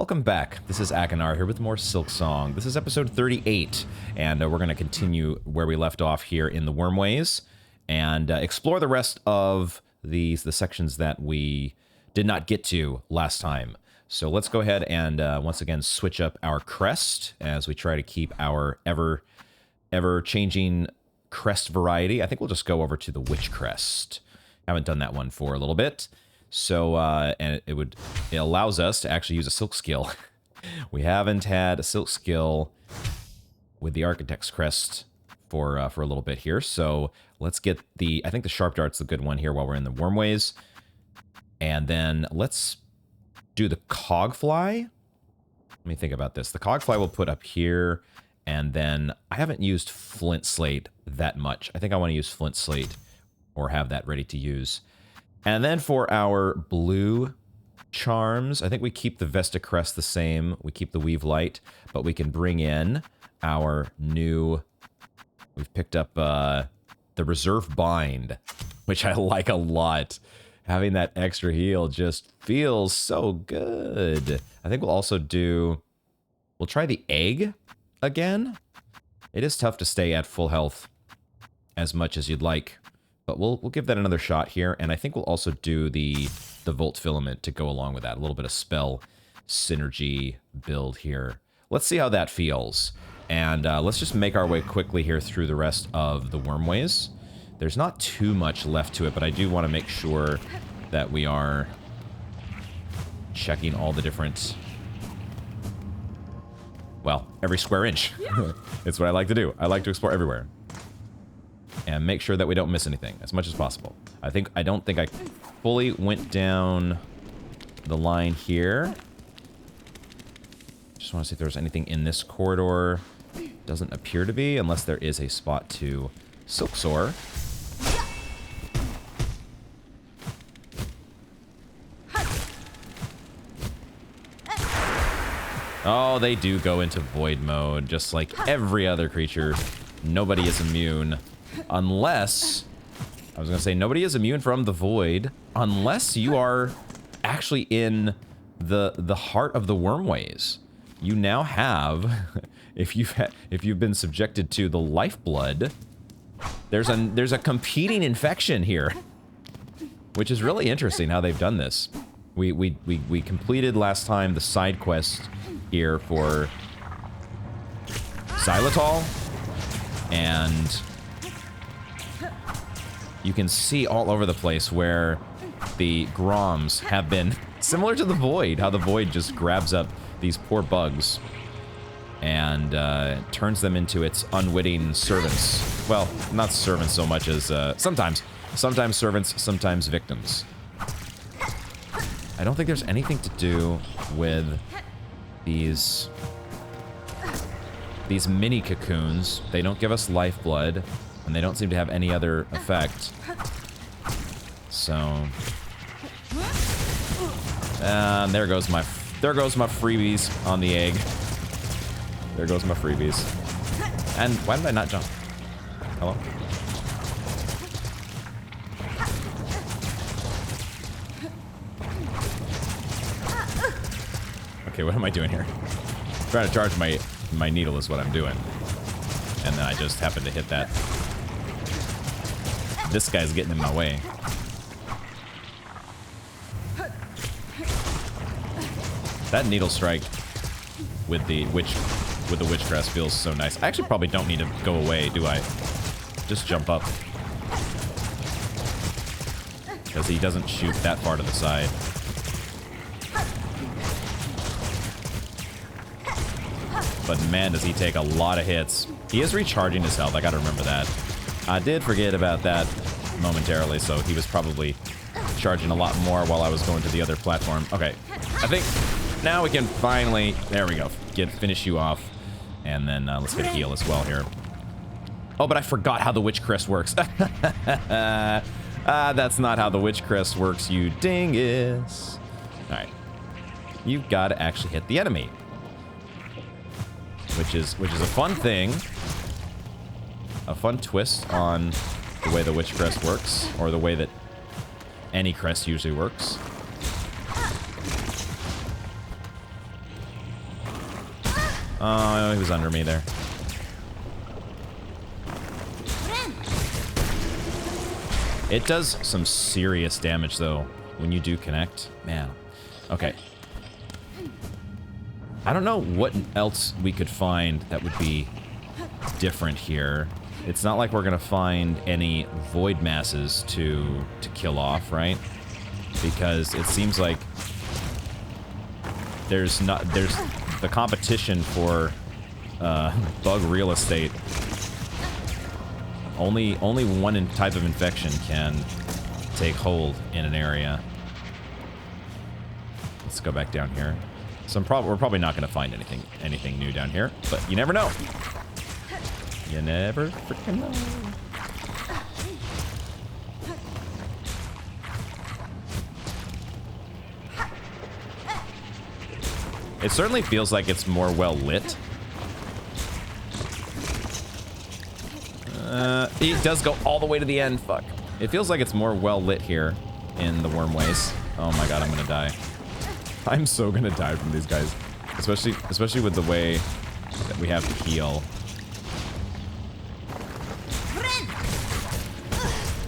Welcome back. This is Akinar here with more Silksong. This is episode 38, and we're going to continue where we left off here in the Wormways and explore the rest of the sections that we did not get to last time. So let's go ahead and once again switch up our crest as we try to keep our ever-changing crest variety. I think we'll just go over to the Witch Crest. Haven't done that one for a little bit. So, and it allows us to actually use a silk skill. We haven't had a silk skill with the Architect's Crest for a little bit here. So let's get I think the Sharp Dart's the good one here while we're in the Wormways. And then let's do the Cogfly. Let me think about this. The Cogfly we'll put up here. And then I haven't used Flint Slate that much. I think I want to use Flint Slate or have that ready to use. And then for our blue charms, I think we keep the Vesta Crest the same. We keep the Weave Light, but we can bring in our new... We've picked up the Reserve Bind, which I like a lot. Having that extra heal just feels so good. I think we'll also do... We'll try the Egg again. It is tough to stay at full health as much as you'd like. But we'll give that another shot here, and I think we'll also do the Volt Filament to go along with that. A little bit of spell synergy build here. Let's see how that feels. And let's just make our way quickly here through the rest of the Wormways. There's not too much left to it, but I do want to make sure that we are checking all the different... Well, every square inch. It's what I like to do. I like to explore everywhere. And make sure that we don't miss anything as much as possible. I don't think I fully went down the line here. Just want to see if there's anything in this corridor. Doesn't appear to be, unless there is a spot to Silksong. Oh, they do go into void mode, just like every other creature. Nobody is immune. Unless, I was going to say, nobody is immune from the void, unless you are actually in the heart of the Wormways. You now have, if you've been subjected to the lifeblood, there's a competing infection here, which is really interesting how they've done this. We completed last time the side quest here for Xylitol, and you can see all over the place where the Groms have been similar to the Void, how the Void just grabs up these poor bugs and turns them into its unwitting servants. Well, not servants so much as sometimes servants, sometimes victims. I don't think there's anything to do with these mini cocoons. They don't give us lifeblood, and they don't seem to have any other effect. So, there goes my freebies on the egg. There goes my freebies. And why did I not jump? Hello? Okay, what am I doing here? I'm trying to charge my needle is what I'm doing. And then I just happen to hit that. This guy's getting in my way. That needle strike with the witch crest feels so nice. I actually probably don't need to go away, do I? Just jump up. Because he doesn't shoot that far to the side. But man, does he take a lot of hits. He is recharging his health, I gotta remember that. I did forget about that momentarily, so he was probably charging a lot more while I was going to the other platform. Okay, I think now we can finally, there we go, finish you off. And then let's get a heal as well here. Oh, but I forgot how the Witch Crest works. That's not how the Witch Crest works, you dingus. All right, you've got to actually hit the enemy. Which is a fun thing. A fun twist on the way the Witch Crest works, or the way that any crest usually works. Oh, he was under me there. It does some serious damage, though, when you do connect. Man. Okay. I don't know what else we could find that would be different here. It's not like we're going to find any void masses to kill off, right? Because it seems like there's the competition for bug real estate. Only one type of infection can take hold in an area. Let's go back down here. So we're probably not going to find anything new down here, but you never know. You never freaking know. It certainly feels like it's more well lit. It does go all the way to the end. Fuck. It feels like it's more well lit here in the wormways. Oh my god, I'm gonna die. I'm so gonna die from these guys, especially with the way that we have to heal.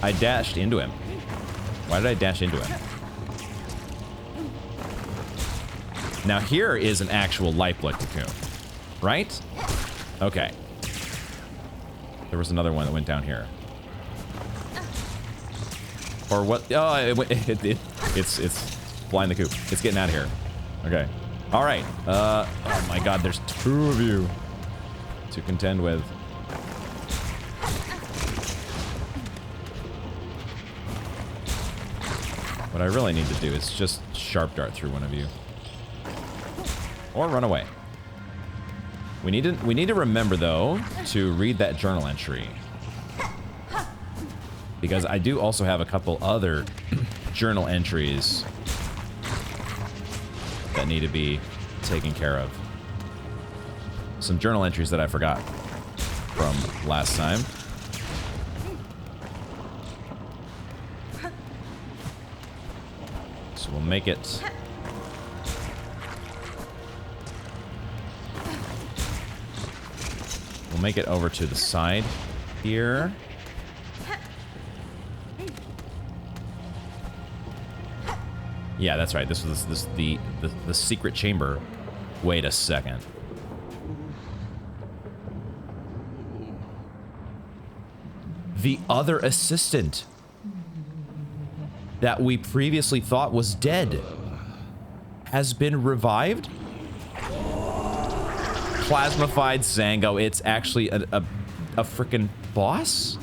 I dashed into him. Why did I dash into him? Now here is an actual lifeblood cocoon, right? Okay. There was another one that went down here. Or what? Oh, it's flying the coop. It's getting out of here. Okay. All right. Oh my god, there's two of you to contend with. What I really need to do is just sharp dart through one of you. Or run away. We need to remember, though, to read that journal entry. Because I do also have a couple other journal entries that need to be taken care of. Some journal entries that I forgot from last time. So we'll make it... We'll make it over to the side here. Yeah, that's right. This was the secret chamber. Wait a second. The other assistant that we previously thought was dead has been revived? Plasmified Zango. It's actually a freaking boss?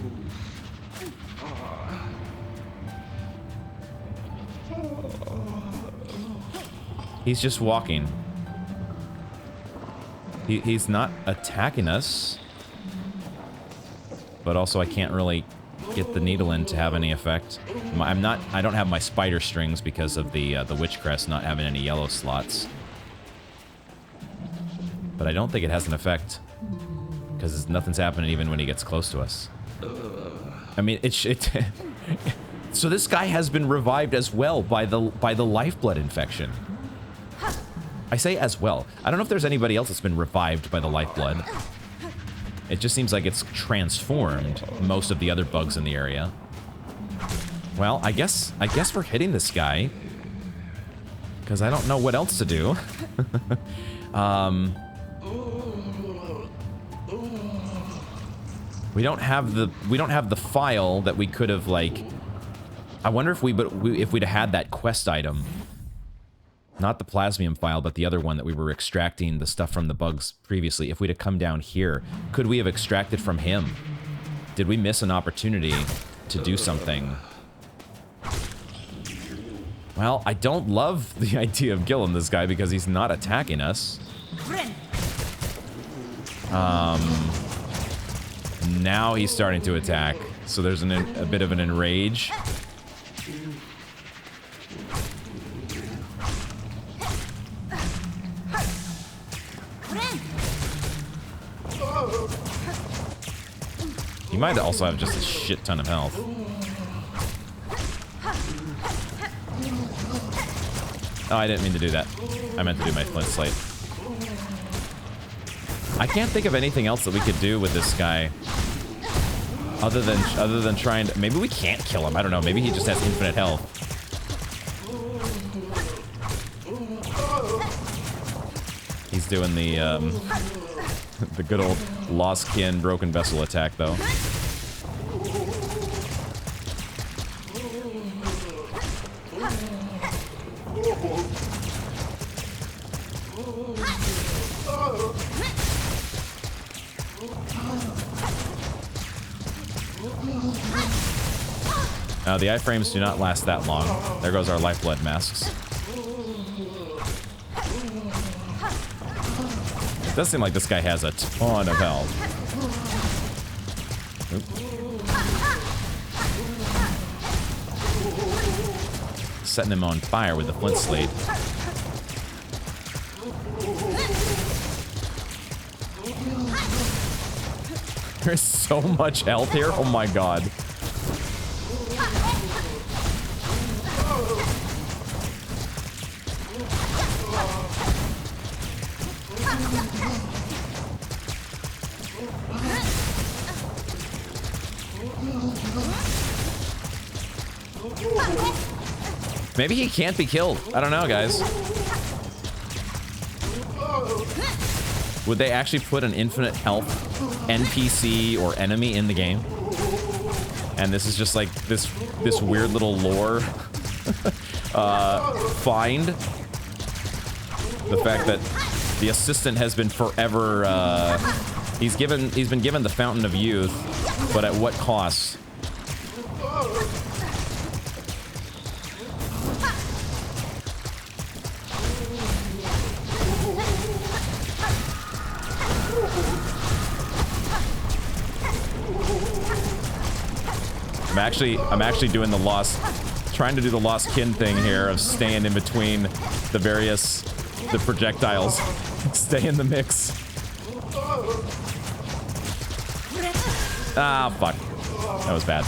He's just walking. He's not attacking us. But also I can't really get the needle in to have any effect. I don't have my spider strings because of the witch crest not having any yellow slots. But I don't think it has an effect because nothing's happening even when he gets close to us. I mean, so this guy has been revived as well by the lifeblood infection. I say as well. I don't know if there's anybody else that's been revived by the lifeblood. It just seems like it's transformed most of the other bugs in the area. Well, I guess we're hitting this guy because I don't know what else to do. We don't have the file that we could have, like, I wonder if we'd have had that quest item. Not the plasmium file, but the other one that we were extracting the stuff from the bugs previously. If we'd have come down here, could we have extracted from him? Did we miss an opportunity to do something? Well, I don't love the idea of killing this guy because he's not attacking us. Now he's starting to attack, so there's a bit of an enrage. He might also have just a shit ton of health. Oh, I didn't mean to do that. I meant to do my flint slate. I can't think of anything else that we could do with this guy. Other than trying to... Maybe we can't kill him. I don't know. Maybe he just has infinite health. He's doing the the good old lost kin broken vessel attack, though. The iframes do not last that long. There goes our lifeblood masks. It does seem like this guy has a ton of health. Oop. Setting him on fire with the flint slate. There's so much health here. Oh my god. Maybe he can't be killed. I don't know, guys. Would they actually put an infinite health NPC or enemy in the game? And this is just like this weird little lore find. The fact that the assistant has been forever he's been given the Fountain of Youth, but at what cost? I'm actually doing trying to do the lost kin thing here of staying in between the projectiles. Stay in the mix. Ah, fuck. That was bad.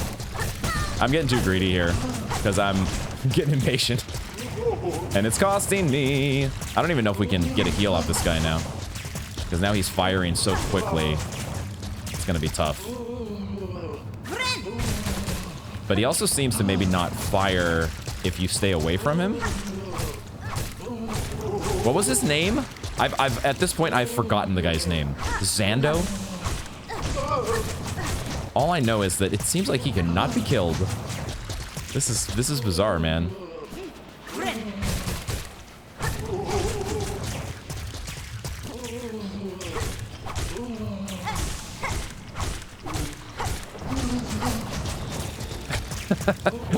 I'm getting too greedy here because I'm getting impatient. And it's costing me. I don't even know if we can get a heal off this guy now. Because now he's firing so quickly. It's going to be tough. But he also seems to maybe not fire if you stay away from him. What was his name? At this point, I've forgotten the guy's name. Zando? All I know is that it seems like he cannot be killed. This is bizarre, man.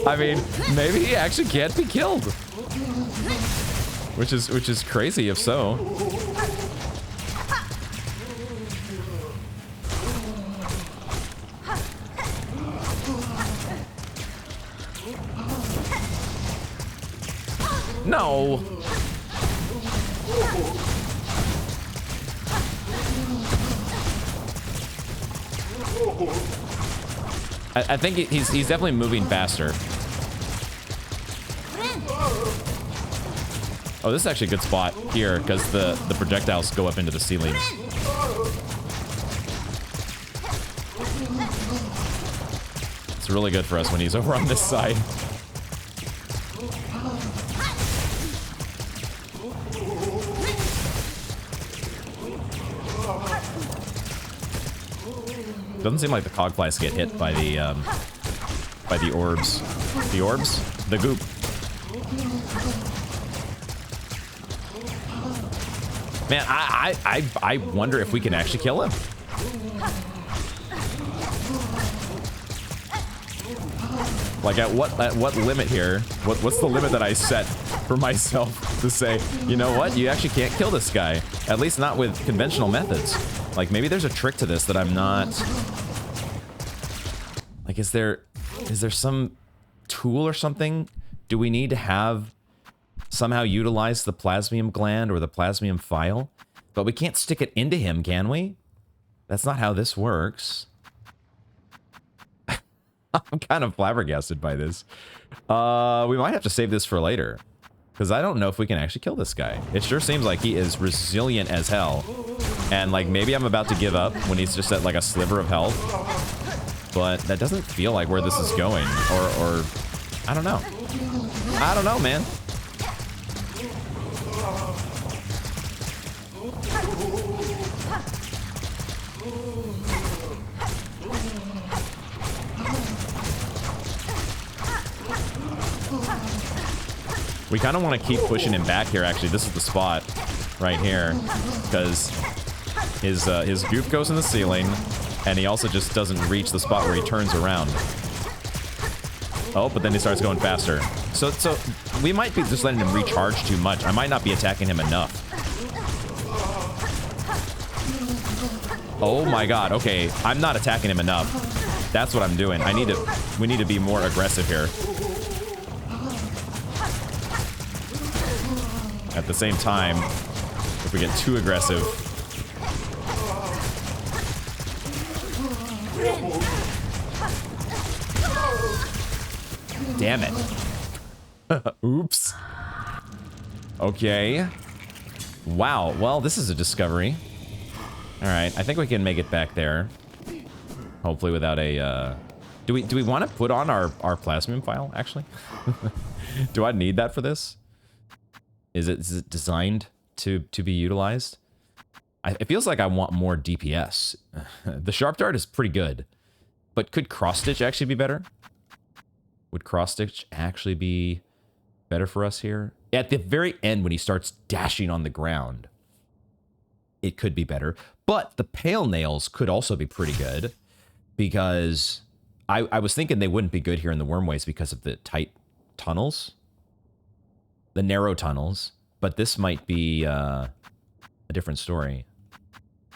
I mean, maybe he actually can't be killed. Which is crazy if so. No. I think he's definitely moving faster. Oh, this is actually a good spot here because the projectiles go up into the ceiling. It's really good for us when he's over on this side. Doesn't seem like the cogflies get hit by the orbs. The orbs? The goop. Man, I wonder if we can actually kill him. Like at what limit here? What's the limit that I set for myself to say, you know what? You actually can't kill this guy. At least not with conventional methods. Like maybe there's a trick to this that I'm not. Like is there some tool or something? Do we need to have somehow utilize the plasmium gland or the plasmium file? But we can't stick it into him, can we? That's not how this works. I'm kind of flabbergasted by this. We might have to save this for later. Because I don't know if we can actually kill this guy. It sure seems like he is resilient as hell. And like maybe I'm about to give up when he's just at like a sliver of health. But that doesn't feel like where this is going. Or I don't know. I don't know, man. We kind of want to keep pushing him back here, actually. This is the spot right here. Because his goop goes in the ceiling, and he also just doesn't reach the spot where he turns around. Oh, but then he starts going faster. So we might be just letting him recharge too much. I might not be attacking him enough. Oh my god, okay. I'm not attacking him enough. That's what I'm doing. We need to be more aggressive here. At the same time, if we get too aggressive... Damn it. Oops. Okay. Wow. Well, this is a discovery. Alright, I think we can make it back there. Hopefully without a, Do we want to put on our Plasmium file, actually? Do I need that for this? Is it designed to be utilized? It feels like I want more DPS. The Sharp Dart is pretty good. But could Cross Stitch actually be better? Would Cross Stitch actually be better for us here? At the very end, when he starts dashing on the ground, it could be better. But the Pale Nails could also be pretty good. Because I was thinking they wouldn't be good here in the Wormways because of the tight tunnels. The narrow tunnels. But this might be a different story.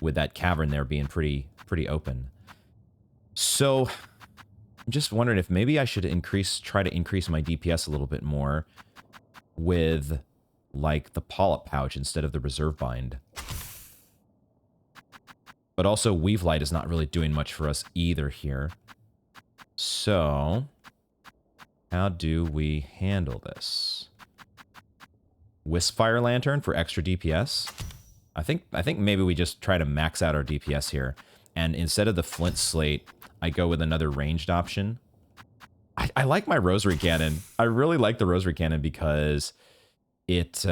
With that cavern there being pretty open. So, I'm just wondering if maybe I should try to increase my DPS a little bit more with, like, the Polyp Pouch instead of the Reserve Bind. But also, Weave Light is not really doing much for us either here. So, how do we handle this? Wisp-Fire Lantern for extra DPS? I think maybe we just try to max out our DPS here. And instead of the Flint Slate, I go with another ranged option. I like my Rosary Cannon. I really like the Rosary Cannon because it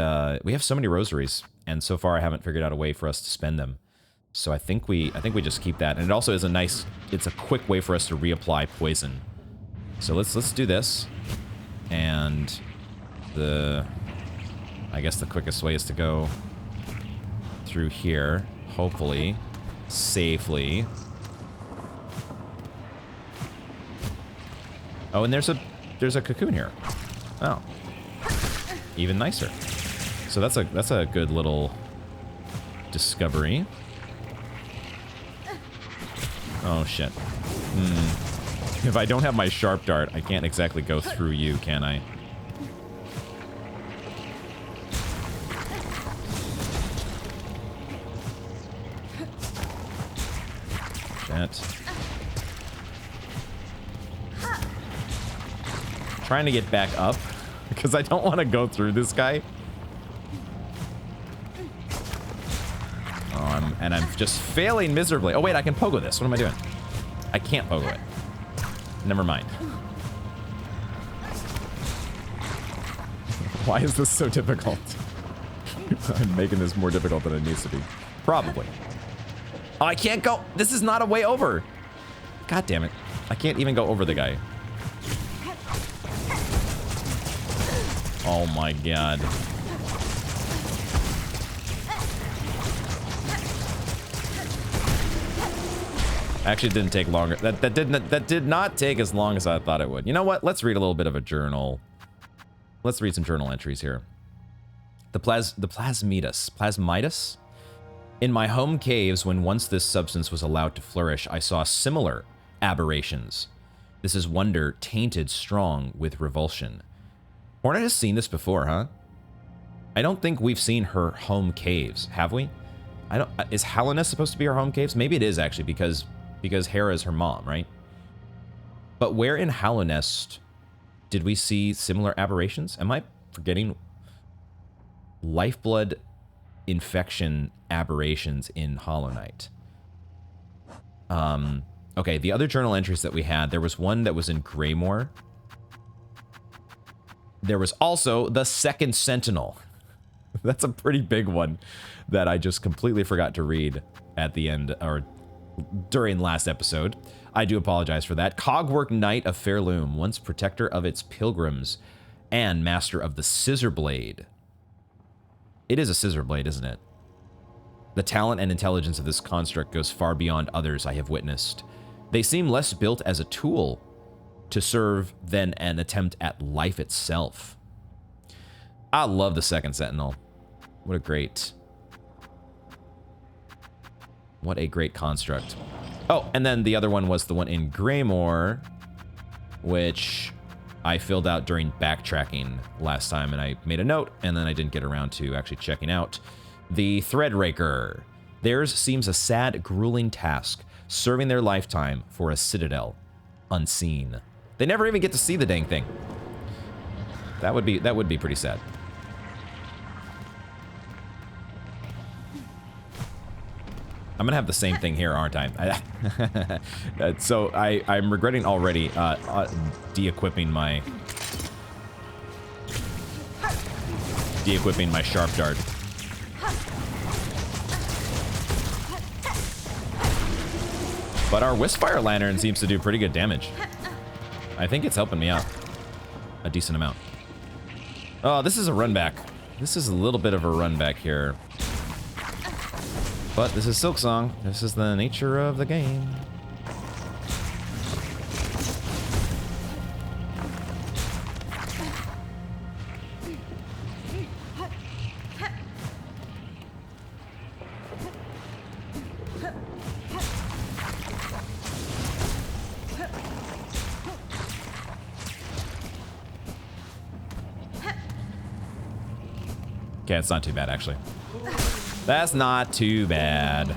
we have so many rosaries, and so far I haven't figured out a way for us to spend them. So I think we just keep that. And it also is it's a quick way for us to reapply poison. So let's do this. And I guess the quickest way is to go through here, hopefully safely. Oh, and there's a cocoon here. Oh, even nicer. So that's a good little discovery. Oh shit. If I don't have my Sharp Dart, I can't exactly go through you, can I? Shit. Trying to get back up because I don't want to go through this guy. Oh, I'm just failing miserably. Oh wait, I can pogo this. What am I doing? I can't pogo it. Never mind. Why is this so difficult? I'm making this more difficult than it needs to be. Probably. Oh, I can't go. This is not a way over. God damn it. I can't even go over the guy. Oh my god. Actually, it didn't take longer. That did not take as long as I thought it would. You know what? Let's read a little bit of a journal. Let's read some journal entries here. The plasmidas. In my home caves, when once this substance was allowed to flourish, I saw similar aberrations. This is wonder tainted strong with revulsion. Hornet has seen this before, huh? I don't think we've seen her home caves, have we? Is Hallownest supposed to be her home caves? Maybe it is actually because Hera is her mom, right? But where in Hallownest did we see similar aberrations? Am I forgetting Lifeblood infection aberrations in Hollow Knight. Okay, the other journal entries that we had, there was one that was in Greymoor. There was also the Second Sentinel. That's a pretty big one that I just completely forgot to read at the end, or during last episode. I do apologize for that. Cogwork Knight of Pharloom, once protector of its pilgrims and master of the Scissor Blade. It is a Scissor Blade, isn't it? The talent and intelligence of this construct goes far beyond others I have witnessed. They seem less built as a tool to serve than an attempt at life itself. I love the Second Sentinel. What a great construct. Oh, and then the other one was the one in Greymoor, which I filled out during backtracking last time, and I made a note, and then I didn't get around to actually checking out. The Threadraker. Theirs seems a sad, grueling task, serving their lifetime for a citadel, unseen. They never even get to see the dang thing. That would be pretty sad. I'm gonna have the same thing here, aren't I? So I'm regretting already de-equipping my sharp dart. But our Wisfire Lantern seems to do pretty good damage. I think it's helping me out a decent amount. Oh, this is a run back. This is a little bit of a run back here. But this is Silksong. This is the nature of the game. Okay, it's not too bad, actually. That's not too bad.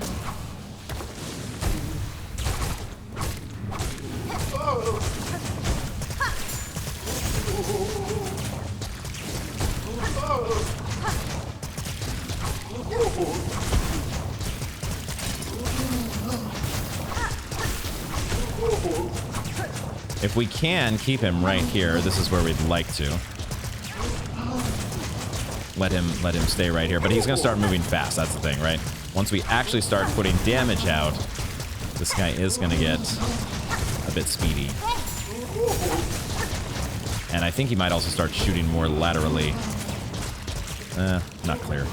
If we can keep him right here, this is where we'd like to. Let him stay right here, but he's gonna start moving fast. That's the thing, right? Once we actually start putting damage out, this guy is gonna get a bit speedy. And I think he might also start shooting more laterally. Not clear.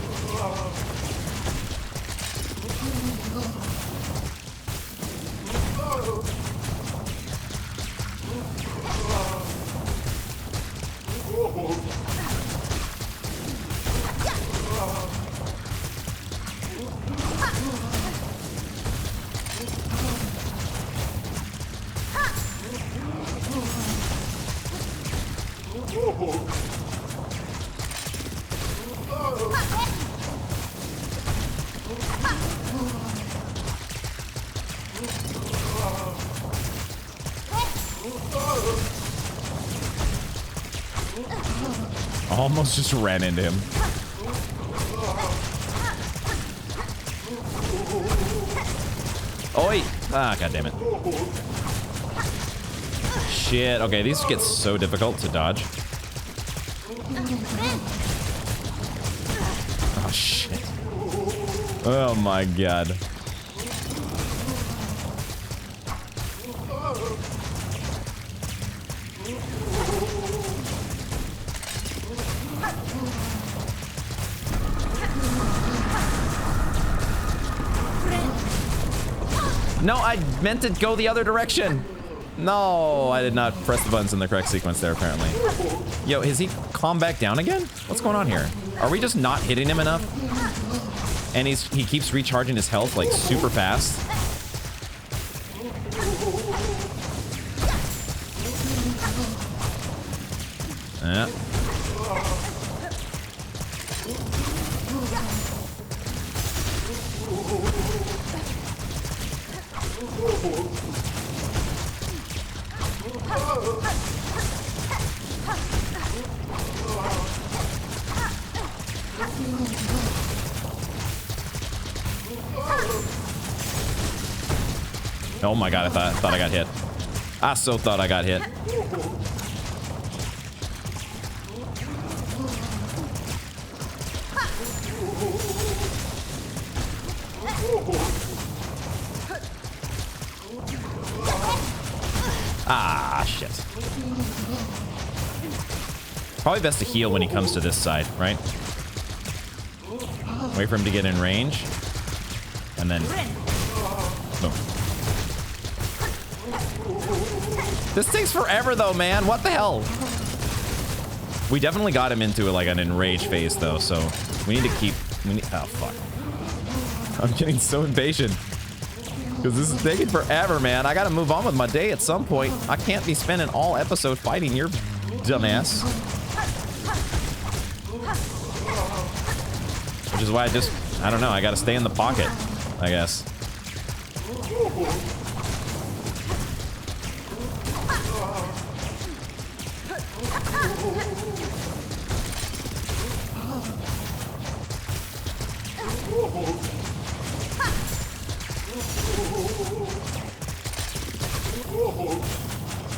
Almost just ran into him. Oi! Ah, god damn it. Shit. Okay, these get so difficult to dodge. Oh, shit. Oh my god. No, I meant to go the other direction. No, I did not press the buttons in the correct sequence there, apparently. Yo, has he calmed back down again? What's going on here? Are we just not hitting him enough? And he keeps recharging his health, like, super fast. Yeah. Oh my god, I thought I got hit. I so thought I got hit. Ah, shit. Probably best to heal when he comes to this side, right? Wait for him to get in range. And then... boom. This takes forever, though, man. What the hell? We definitely got him into, like, an enrage phase, though, so we need to keep... oh, fuck. I'm getting so impatient. Because this is taking forever, man. I gotta move on with my day at some point. I can't be spending all episode fighting your dumbass. Which is why I don't know, I gotta stay in the pocket, I guess.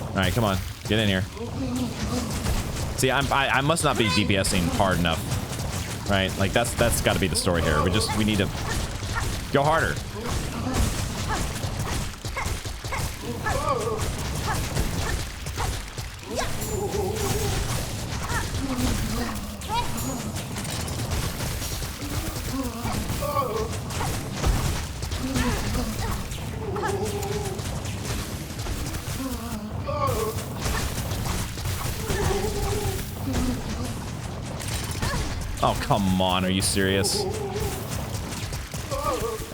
All right, come on, get in here. See, I must not be DPSing hard enough, right? Like that's got to be the story here. We need to go harder. Oh, come on. Are you serious?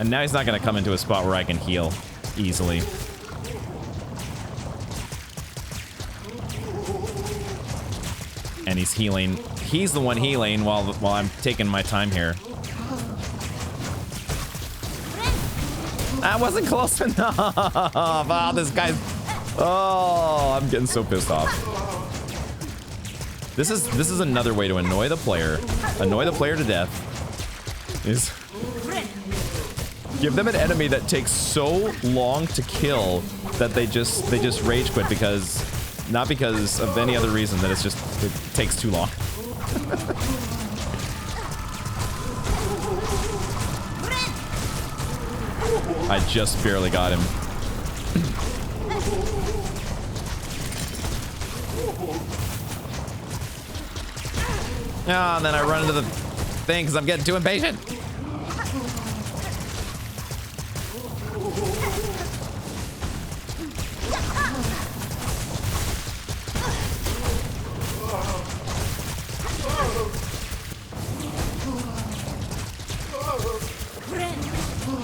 And now he's not going to come into a spot where I can heal easily. And he's healing. He's the one healing while I'm taking my time here. That wasn't close enough. Oh, this guy's... oh, I'm getting so pissed off. This is another way to annoy the player. Annoy the player to death. Is give them an enemy that takes so long to kill that they just rage quit because not because of any other reason that it takes too long. I just barely got him. Oh, and then I run into the thing because I'm getting too impatient.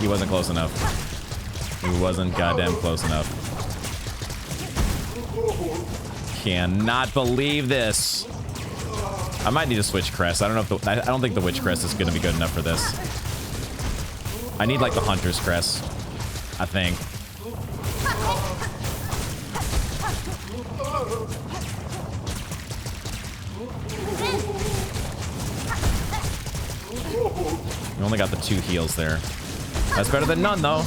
He wasn't close enough. He wasn't goddamn close enough. Cannot believe this. I might need to switch crest. I don't know if I don't think the witch crest is going to be good enough for this. I need like the hunter's crest, I think. We only got the 2 heals there. That's better than none, though.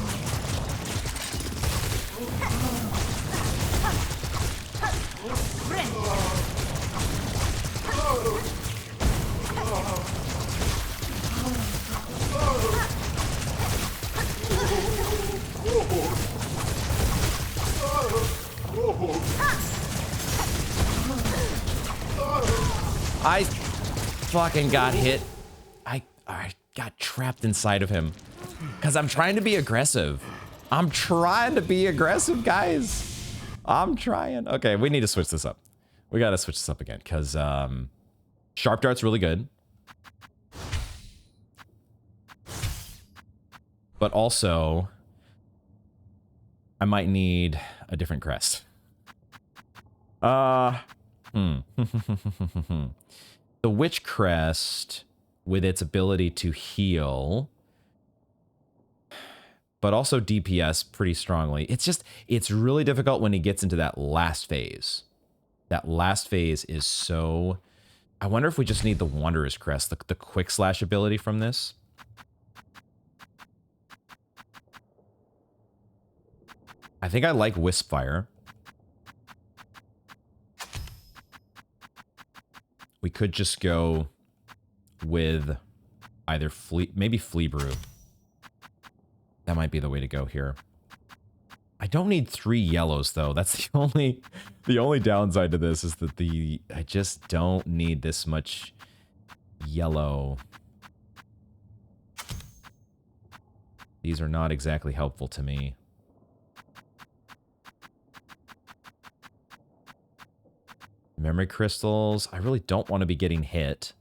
I fucking got hit. I got trapped inside of him. Because I'm trying to be aggressive. I'm trying to be aggressive, guys. I'm trying. Okay, we need to switch this up. We got to switch this up again. Because Sharp Dart's really good. But also, I might need a different crest. The Witch Crest, with its ability to heal, but also DPS pretty strongly. It's really difficult when he gets into that last phase. That last phase is so... I wonder if we just need the Wanderer's Crest, the quick slash ability from this. I think I like Wisp Fire. We could just go with either maybe Flea Brew. That might be the way to go here. I don't need 3 yellows though. That's the only downside to this is that I just don't need this much yellow. These are not exactly helpful to me. Memory crystals. I really don't want to be getting hit.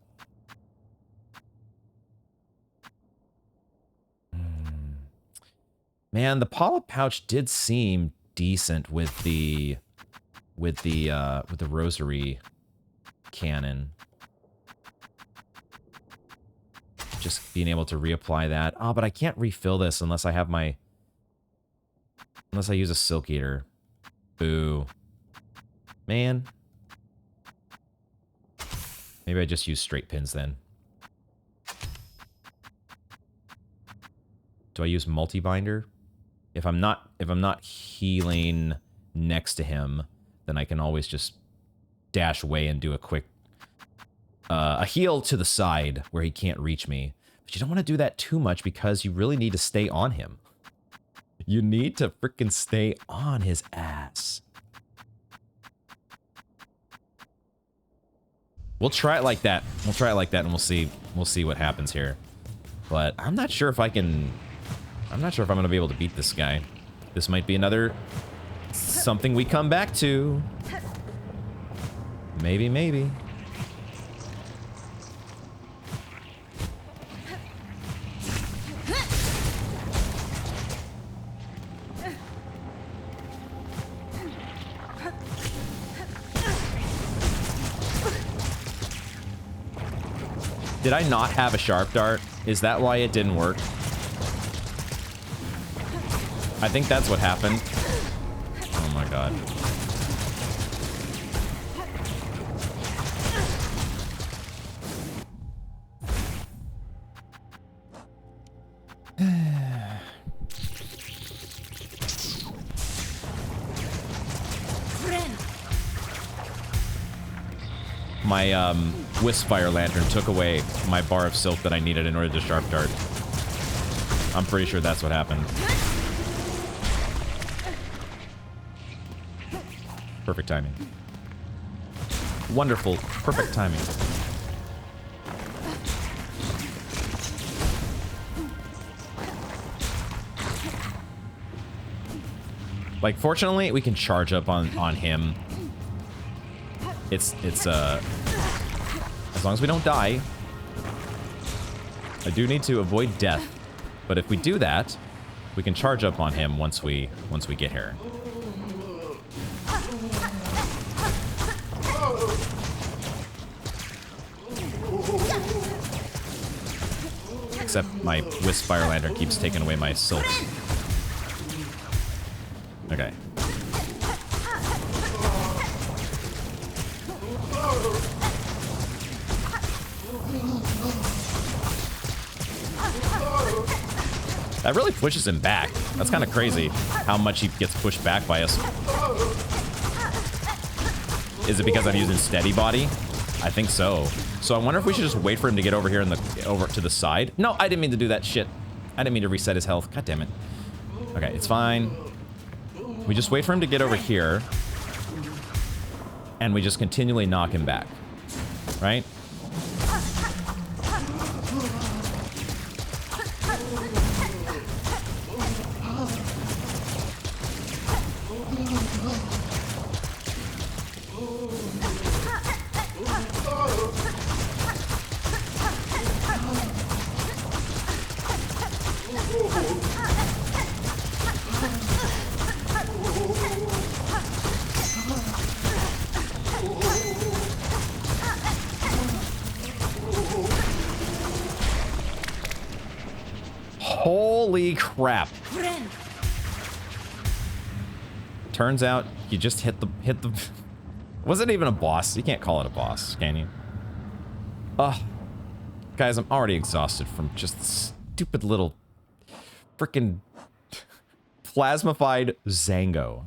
Man, the polyp pouch did seem decent with the rosary cannon. Just being able to reapply that. Oh, but I can't refill this unless I have unless I use a Silk Eater. Boo. Man. Maybe I just use straight pins then. Do I use multi-binder? If I'm not healing next to him, then I can always just dash away and do a quick a heal to the side where he can't reach me. But you don't want to do that too much because you really need to stay on him. You need to freaking stay on his ass. We'll try it like that. We'll try it like that and we'll see what happens here. But I'm not sure if I'm not sure if I'm going to be able to beat this guy. This might be another something we come back to. Maybe, maybe. Did I not have a sharp dart? Is that why it didn't work? I think that's what happened. Oh my god. My Wisp Fire Lantern took away my bar of silk that I needed in order to sharp dart. I'm pretty sure that's what happened. Perfect timing. Wonderful, perfect timing. Like, fortunately, we can charge up on him. It's as long as we don't die. I do need to avoid death, but if we do that, we can charge up on him once we get here. Except my Wisp Fire Lantern keeps taking away my silk. Okay. That really pushes him back. That's kind of crazy how much he gets pushed back by us. Is it because I'm using steady body? I think so. So I wonder if we should just wait for him to get over here over to the side. No, I didn't mean to do that shit. I didn't mean to reset his health. God damn it. Okay, it's fine. We just wait for him to get over here. And we just continually knock him back. Right? Holy crap. Turns out you just hit the wasn't even a boss. You can't call it a boss, can you? Ugh. Guys, I'm already exhausted from just stupid little frickin' Plasmified Zango.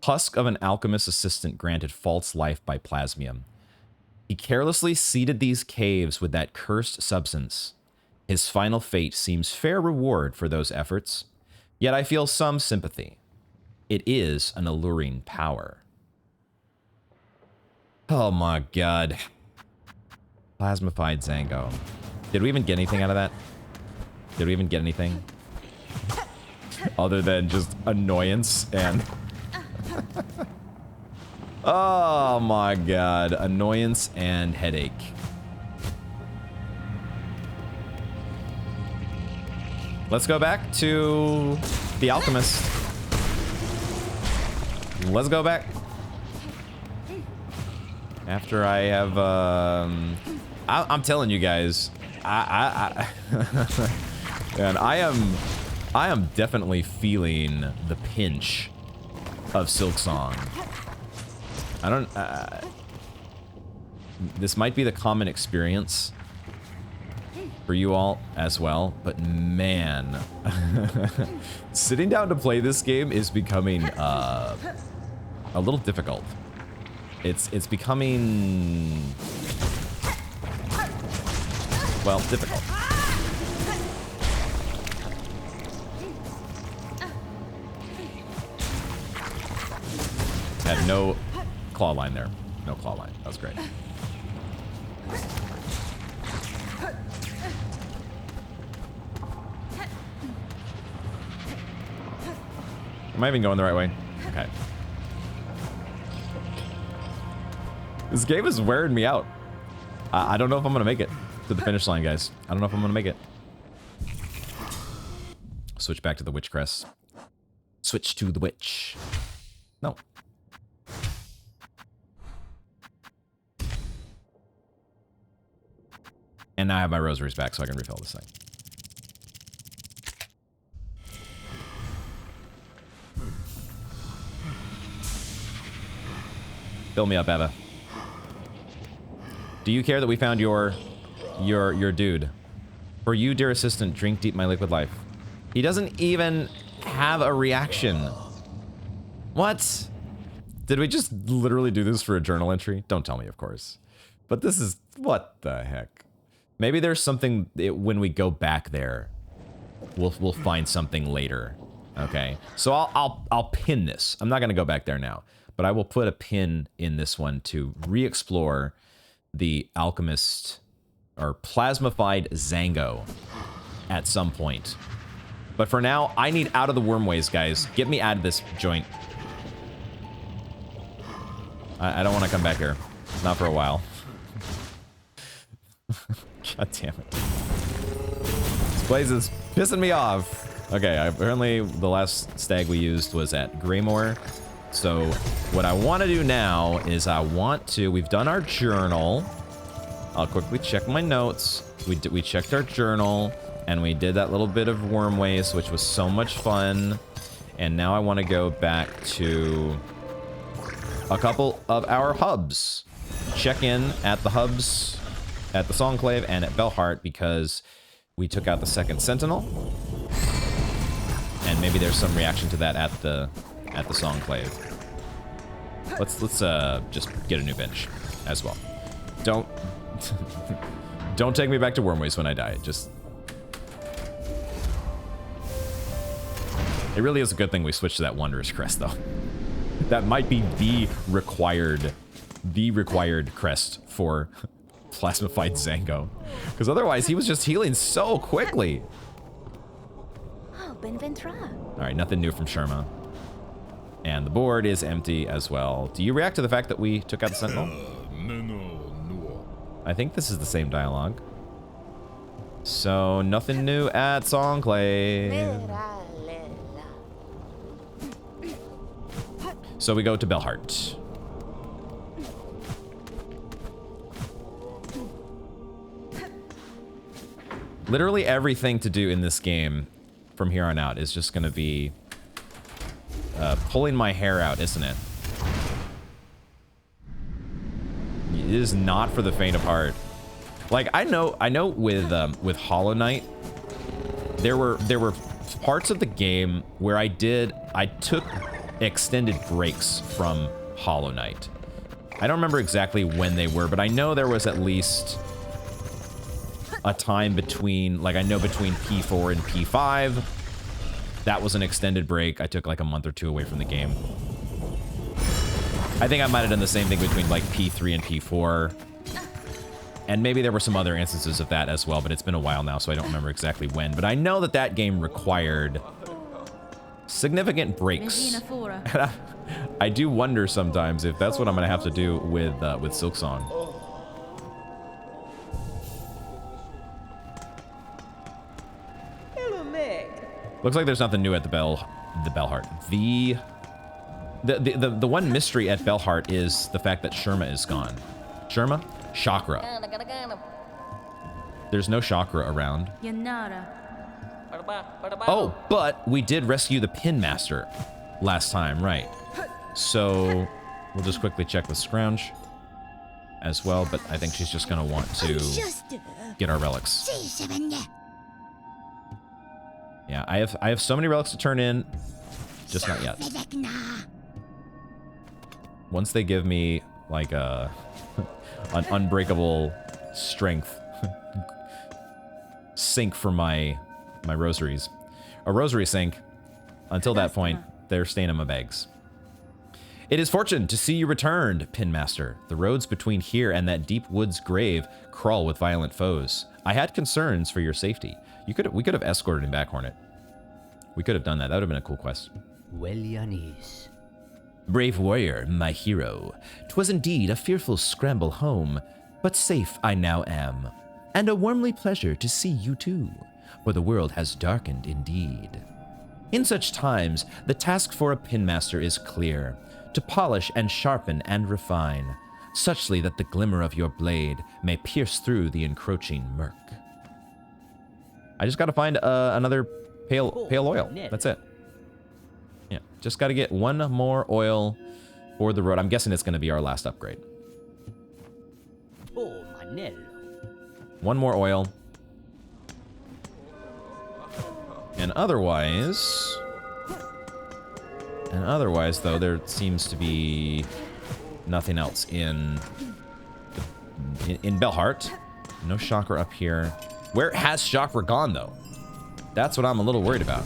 Husk of an alchemist assistant granted false life by plasmium. He carelessly seeded these caves with that cursed substance. His final fate seems fair reward for those efforts, yet I feel some sympathy. It is an alluring power. Oh my god. Plasmified Zango. Did we even get anything out of that? Did we even get anything? Other than just annoyance and... Oh my god. Annoyance and headache. Let's go back to the alchemist. Let's go back. After I have, I'm telling you guys, and I am definitely feeling the pinch of Silksong. I don't, this might be the common experience for you all as well, but man, sitting down to play this game is becoming a little difficult. It's becoming, well, difficult. Had no claw line there. No claw line. That was great. Am I even going the right way? Okay. This game is wearing me out. I don't know if I'm gonna make it to the finish line, guys. I don't know if I'm gonna make it. Switch back to the witch crest. Switch to the witch. No. And now I have my rosaries back so I can refill this thing. Fill me up, Eva. Do you care that we found your dude? For you, dear assistant, drink deep my liquid life. He doesn't even have a reaction. What? Did we just literally do this for a journal entry? Don't tell me, of course. But this is, what the heck? Maybe there's something, when we go back there, we'll find something later. Okay, so I'll pin this. I'm not gonna go back there now, but I will put a pin in this one to re-explore the alchemist or plasmified Zango at some point. But for now, I need out of the wormways, guys. Get me out of this joint. I don't want to come back here. Not for a while. God damn it. This place is pissing me off. Okay, apparently the last stag we used was at Greymoor. So what I want to do now is we've done our journal. I'll quickly check my notes. We checked our journal and we did that little bit of wormways, which was so much fun. And now I want to go back to a couple of our hubs. Check in at the hubs at the Songclave and at Belheart because we took out the second Sentinel. And maybe there's some reaction to that at the Songclave. Let's just get a new bench as well. Don't take me back to Wormways when I die. Just it really is a good thing we switched to that Wanderer's Crest though. That might be the required crest for Plasmified Zango. Because otherwise he was just healing so quickly. Alright, nothing new from Sherma. And the board is empty as well. Do you react to the fact that we took out the Sentinel? I think this is the same dialogue. So, nothing new at Songclave. So we go to Belheart. Literally everything to do in this game from here on out is just going to be pulling my hair out, isn't it? It is not for the faint of heart. Like I know with Hollow Knight, there were parts of the game where I took extended breaks from Hollow Knight. I don't remember exactly when they were, but I know there was at least a time between, like I know between P4 and P5, that was an extended break. I took like a month or two away from the game. I think I might have done the same thing between like P3 and P4. And maybe there were some other instances of that as well, but it's been a while now, so I don't remember exactly when. But I know that that game required significant breaks. And I do wonder sometimes if that's what I'm going to have to do with Silksong. Looks like there's nothing new at the Bellheart. The one mystery at Bellheart is the fact that Sherma is gone. Sherma? Chakra. There's no Chakra around. Oh, but we did rescue the Pin Master last time, right? So we'll just quickly check with Scrounge as well, but I think she's just gonna want to get our relics. Yeah, I have so many relics to turn in, just not yet. Once they give me like an unbreakable strength sink for my rosaries, a rosary sink. Until that point, they're staying in my bags. It is fortune to see you returned, Pinmaster. The roads between here and that deep woods grave crawl with violent foes. I had concerns for your safety. We could have escorted him back, Hornet. We could have done that. That would have been a cool quest. Well, Yanis. Brave warrior, my hero. 'Twas indeed a fearful scramble home, but safe I now am. And a warmly pleasure to see you too, for the world has darkened indeed. In such times, the task for a pinmaster is clear, to polish and sharpen and refine, suchly that the glimmer of your blade may pierce through the encroaching murk. I just gotta find another pale oil. That's it. Yeah, just gotta get one more oil for the road. I'm guessing it's gonna be our last upgrade. One more oil. And otherwise, though, there seems to be nothing else in Bellheart. No chakra up here. Where has chakra gone, though? That's what I'm a little worried about.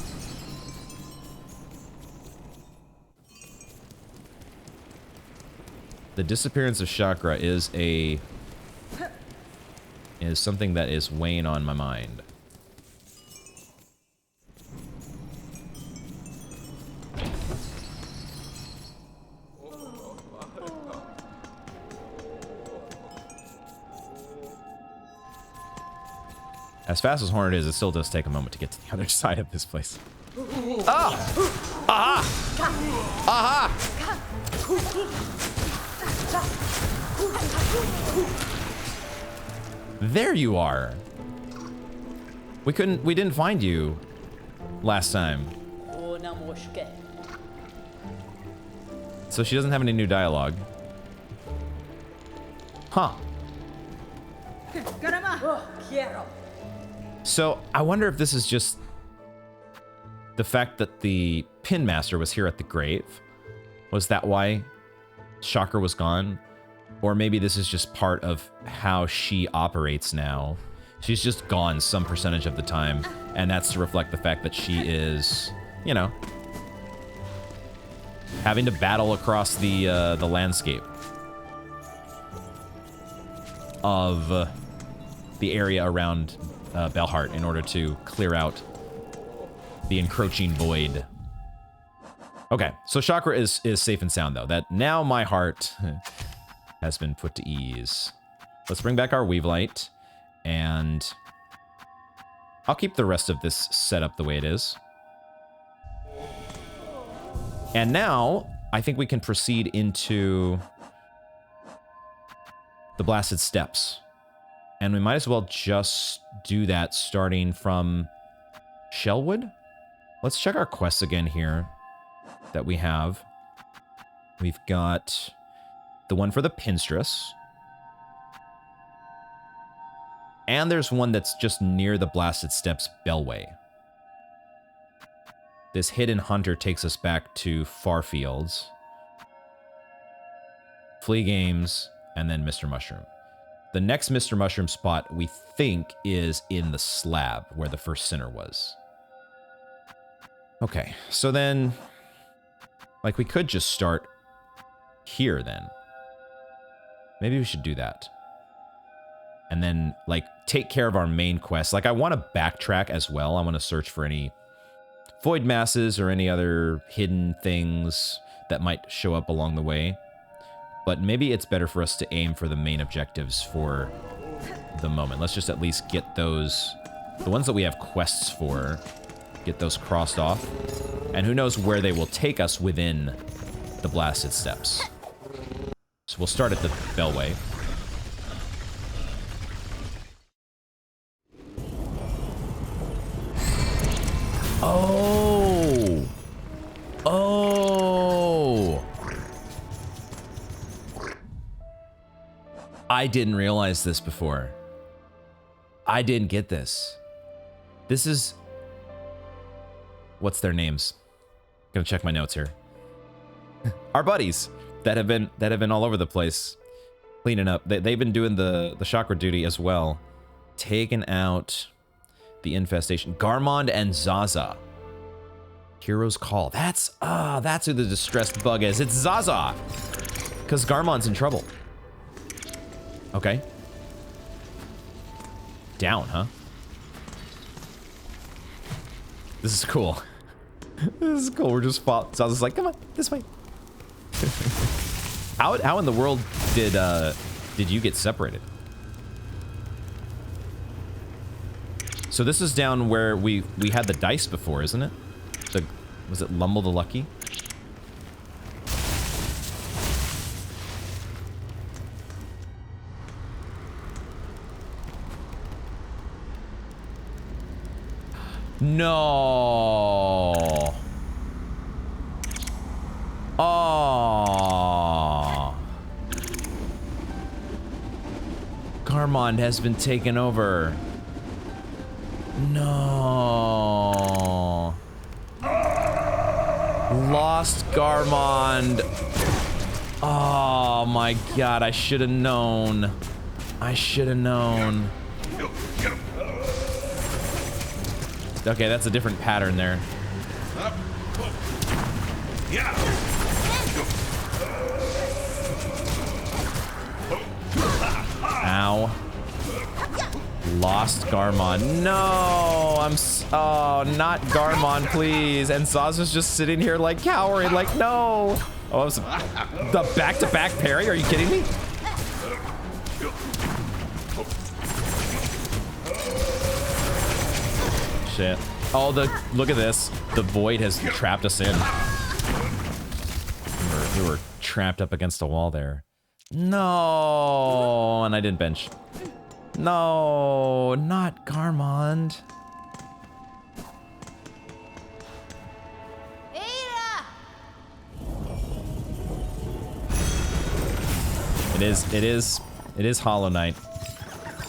The disappearance of chakra is something that is weighing on my mind. As fast as Hornet is, it still does take a moment to get to the other side of this place. Ah! Aha! Aha! There you are. We didn't find you last time. So she doesn't have any new dialogue. Huh. So I wonder if this is just the fact that the Pin Master was here at the grave. Was that why Chakra was gone? Or maybe this is just part of how she operates now. She's just gone some percentage of the time, and that's to reflect the fact that she is, you know, having to battle across the landscape of the area around Bellheart in order to clear out the encroaching void. Okay, so Chakra is safe and sound, though. That now my heart has been put to ease. Let's bring back our Weavelight, and I'll keep the rest of this set up the way it is. And now, I think we can proceed into the Blasted Steppes. And we might as well just do that starting from Shellwood. Let's check our quests again here that we have. We've got the one for the Pinstress. And there's one that's just near the Blasted Steppes Bellway. This hidden hunter takes us back to Farfields, Flea Games, and then Mr. Mushroom. The next Mr. Mushroom spot, we think, is in the slab where the first sinner was. Okay, so then, like, we could just start here then. Maybe we should do that. And then, like, take care of our main quest. Like, I want to backtrack as well. I want to search for any void masses or any other hidden things that might show up along the way. But maybe it's better for us to aim for the main objectives for the moment. Let's just at least get those, the ones that we have quests for, get those crossed off. And who knows where they will take us within the blasted steps. So we'll start at the Bellway. Oh! Oh! I didn't realize this before. I didn't get this. This is... What's their names? Gonna check my notes here. Our buddies that have been all over the place cleaning up. They've been doing the chakra duty as well. Taking out the infestation. Garmond and Zaza. Hero's Call. That's who the distressed bug is. It's Zaza. Because Garmond's in trouble. Okay. Down, huh? This is cool. This is cool. We're just Zaza's like, come on, this way. How in the world did you get separated? So this is down where we had the dice before, isn't it? Was it Lumble the Lucky? No. Oh. Garmond has been taken over. No. Lost Garmond. Oh my god, I should have known. I should have known. Okay, that's a different pattern there. Ow. Lost Garmond. No, oh, not Garmond, please. And Zaza's just sitting here like cowering, like no. Oh, it was the back-to-back parry. Are you kidding me? Shit. Oh, look at this. The void has trapped us in. We were trapped up against a wall there. No, and I didn't bench. No, not Garmond. It is Hollow Knight.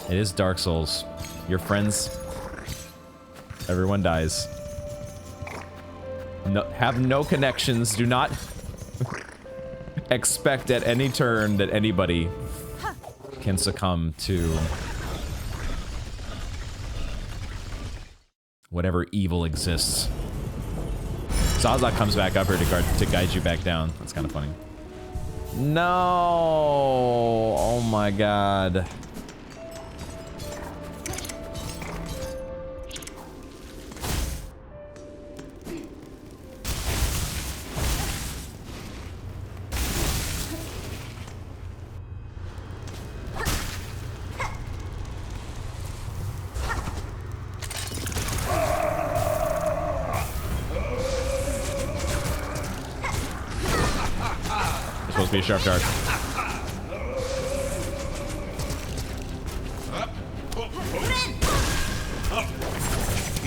It is Dark Souls. Your friends, everyone dies. No, have no connections. Do not expect at any turn that anybody can succumb to whatever evil exists. Zaza comes back up here to guide you back down. That's kind of funny. No! Oh my god. Be a sharp dart.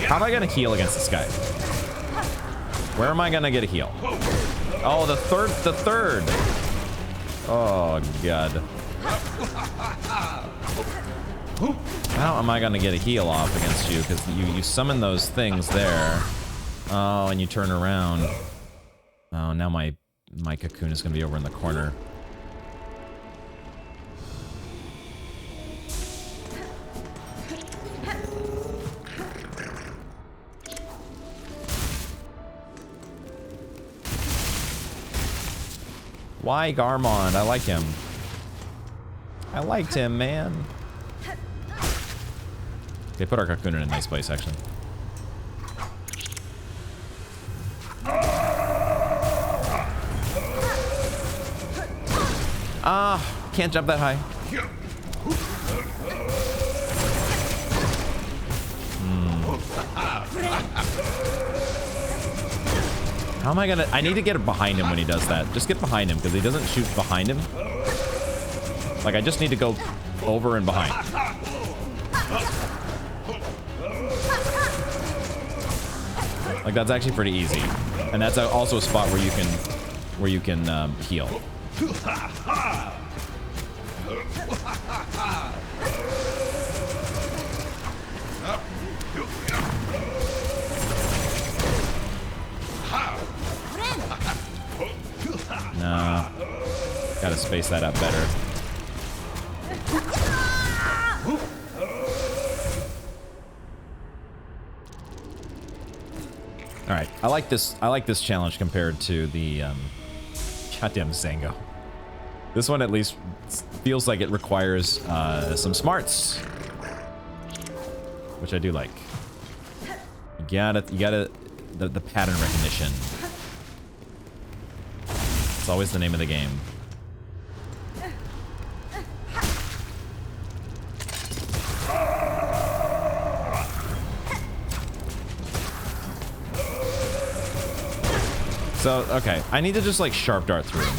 How am I gonna heal against this guy? Where am I gonna get a heal? Oh, the third. Oh god. How am I gonna get a heal off against you? Because you summon those things there. Oh, and you turn around. Oh, now my cocoon is going to be over in the corner. Why Garmond? I like him. I liked him, man. They put our cocoon in a nice place, actually. Ah, can't jump that high. How am I gonna... I need to get behind him when he does that. Just get behind him, because he doesn't shoot behind him. Like, I just need to go over and behind. Like, that's actually pretty easy. And that's also a spot where you can heal. Nah. Gotta space that out better. Alright, I like this challenge compared to the goddamn Zango. This one at least feels like it requires some smarts. Which I do like. You gotta the pattern recognition. It's always the name of the game. So, okay, I need to just like sharp dart through him.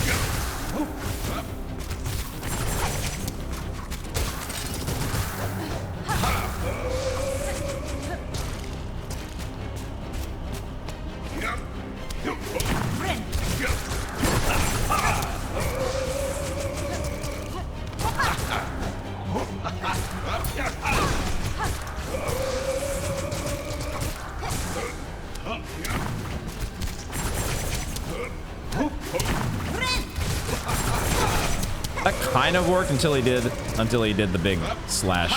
That kind of worked until he did the big slash.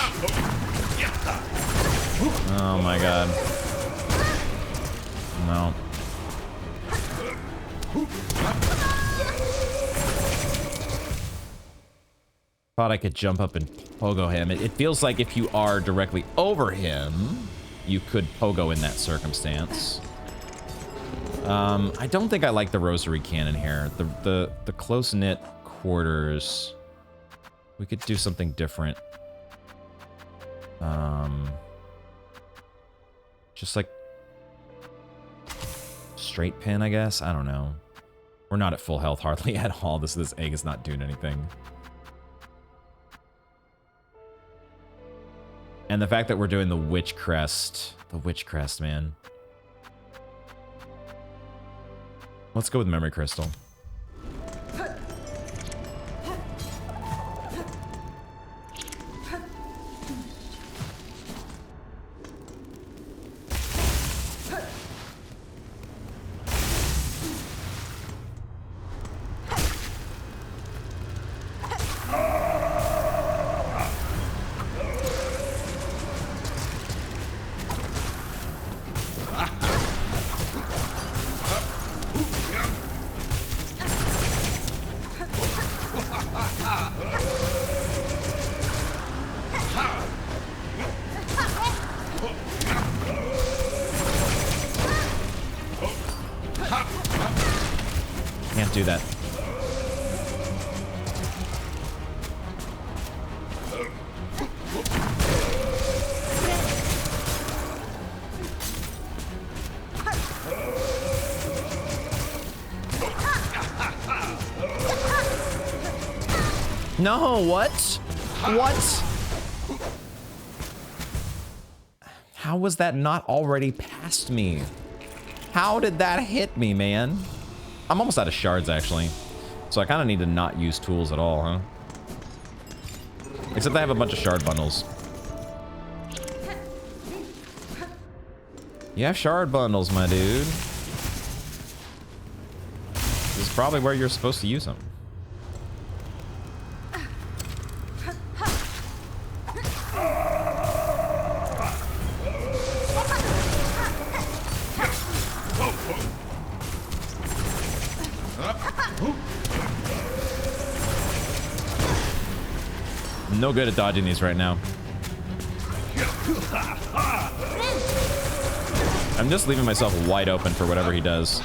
Oh my god. No. Thought I could jump up and pogo him. It feels like if you are directly over him, you could pogo in that circumstance. I don't think I like the rosary cannon here. The close-knit quarters. We could do something different. Just like straight pin, I guess. I don't know. We're not at full health hardly at all. This egg is not doing anything. And the fact that we're doing the witch crest, man. Let's go with memory crystal. Can't do that. No, what? What? How was that not already past me? How did that hit me, man? I'm almost out of shards, actually. So I kind of need to not use tools at all, huh? Except I have a bunch of shard bundles. You have shard bundles, my dude. This is probably where you're supposed to use them. No good at dodging these right now. I'm just leaving myself wide open for whatever he does.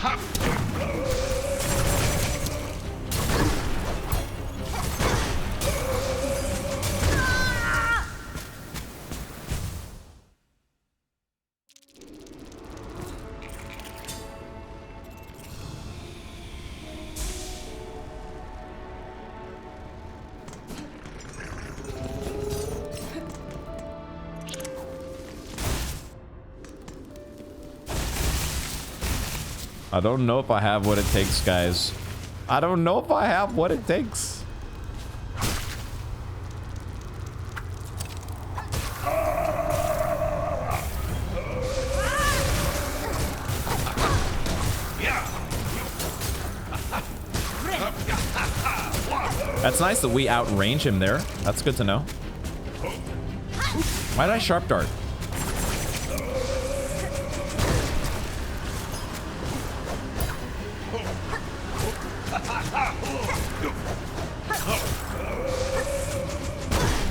I don't know if I have what it takes, guys. I don't know if I have what it takes. That's nice that we outrange him there. That's good to know. Why did I sharp dart?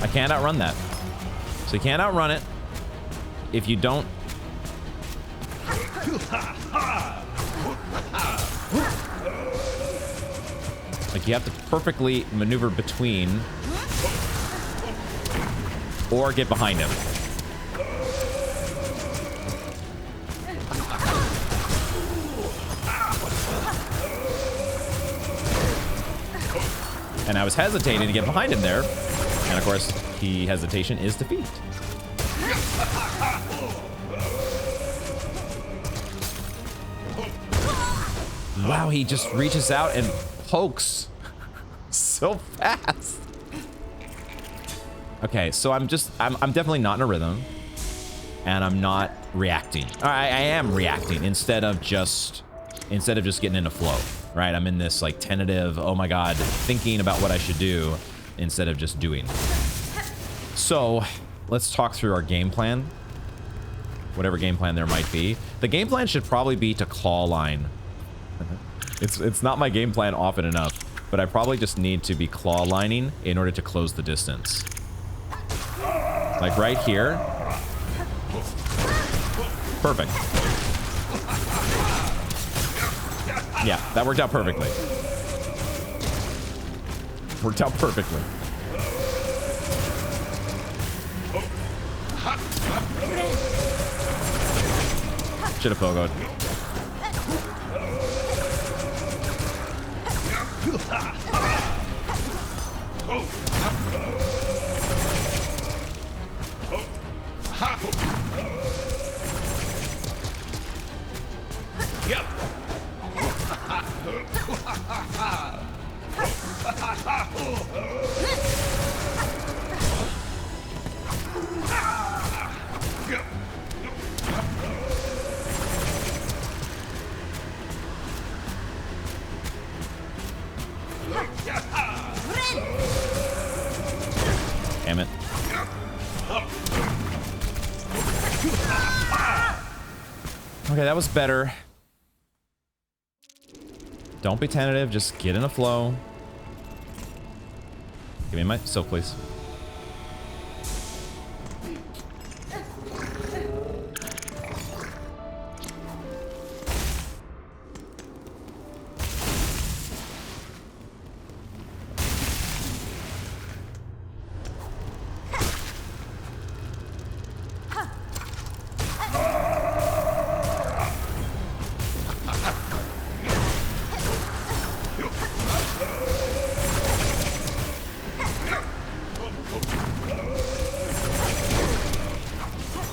I can't outrun that. So you can't outrun it if you don't. Like, you have to perfectly maneuver between or get behind him. And I was hesitating to get behind him there. And of course, hesitation is defeat. Wow, he just reaches out and pokes so fast. Okay, so I'm definitely not in a rhythm. And I'm not reacting. I am reacting instead of just getting in a flow, right? I'm in this like tentative, oh my God, thinking about what I should do instead of just doing. So let's talk through our game plan. Whatever game plan there might be. The game plan should probably be to claw line. It's not my game plan often enough, but I probably just need to be claw lining in order to close the distance. Like right here. Perfect. Yeah, that worked out perfectly. Worked out perfectly. Should have pogoed. Yep. Damn it. Okay, that was better. Don't be tentative, just get in a flow. Give me my silk, please.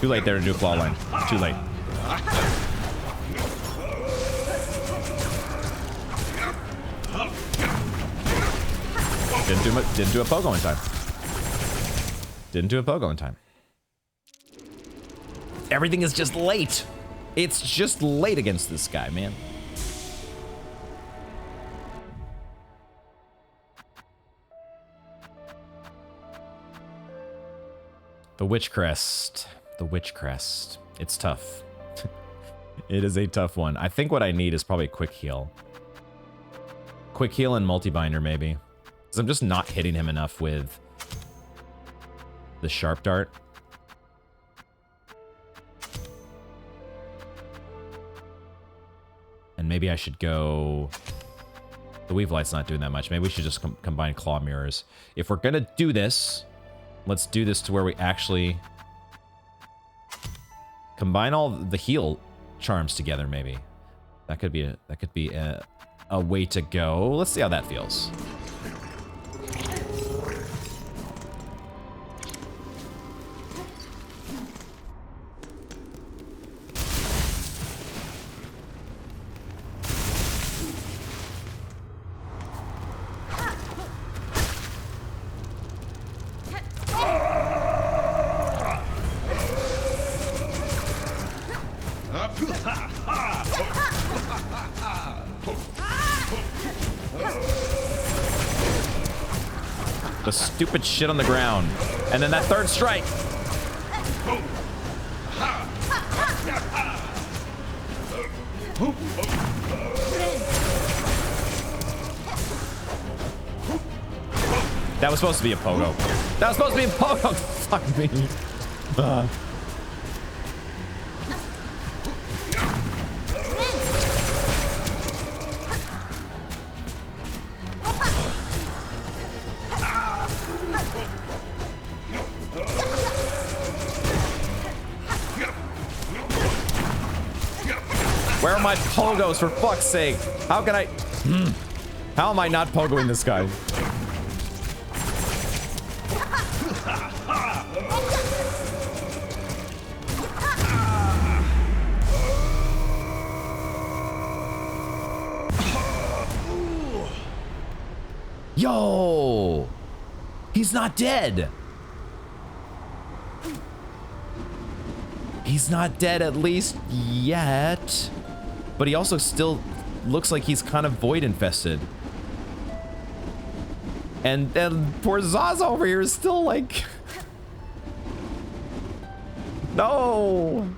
Too late there to do claw line. Too late. Didn't do a pogo in time. Didn't do a pogo in time. Everything is just late. It's just late against this guy, man. The Witch Crest. The Witch Crest. It's tough. It is a tough one. I think what I need is probably Quick Heal. Quick Heal and Multi-Binder, maybe. Because I'm just not hitting him enough with the Sharp Dart. And maybe I should go... The Weave Light's not doing that much. Maybe we should just combine Claw Mirrors. If we're gonna do this, let's do this to where we actually combine all the heal charms together, maybe. That could be a way to go. Let's see how that feels. The stupid shit on the ground. And then that third strike. That was supposed to be a pogo. That was supposed to be a pogo. Fuck me. Where are my pogos, for fuck's sake? How can I... How am I not pogoing this guy? Yo! He's not dead! He's not dead, at least yet. But he also still looks like he's kind of void infested. And then poor Zaza over here is still like... No!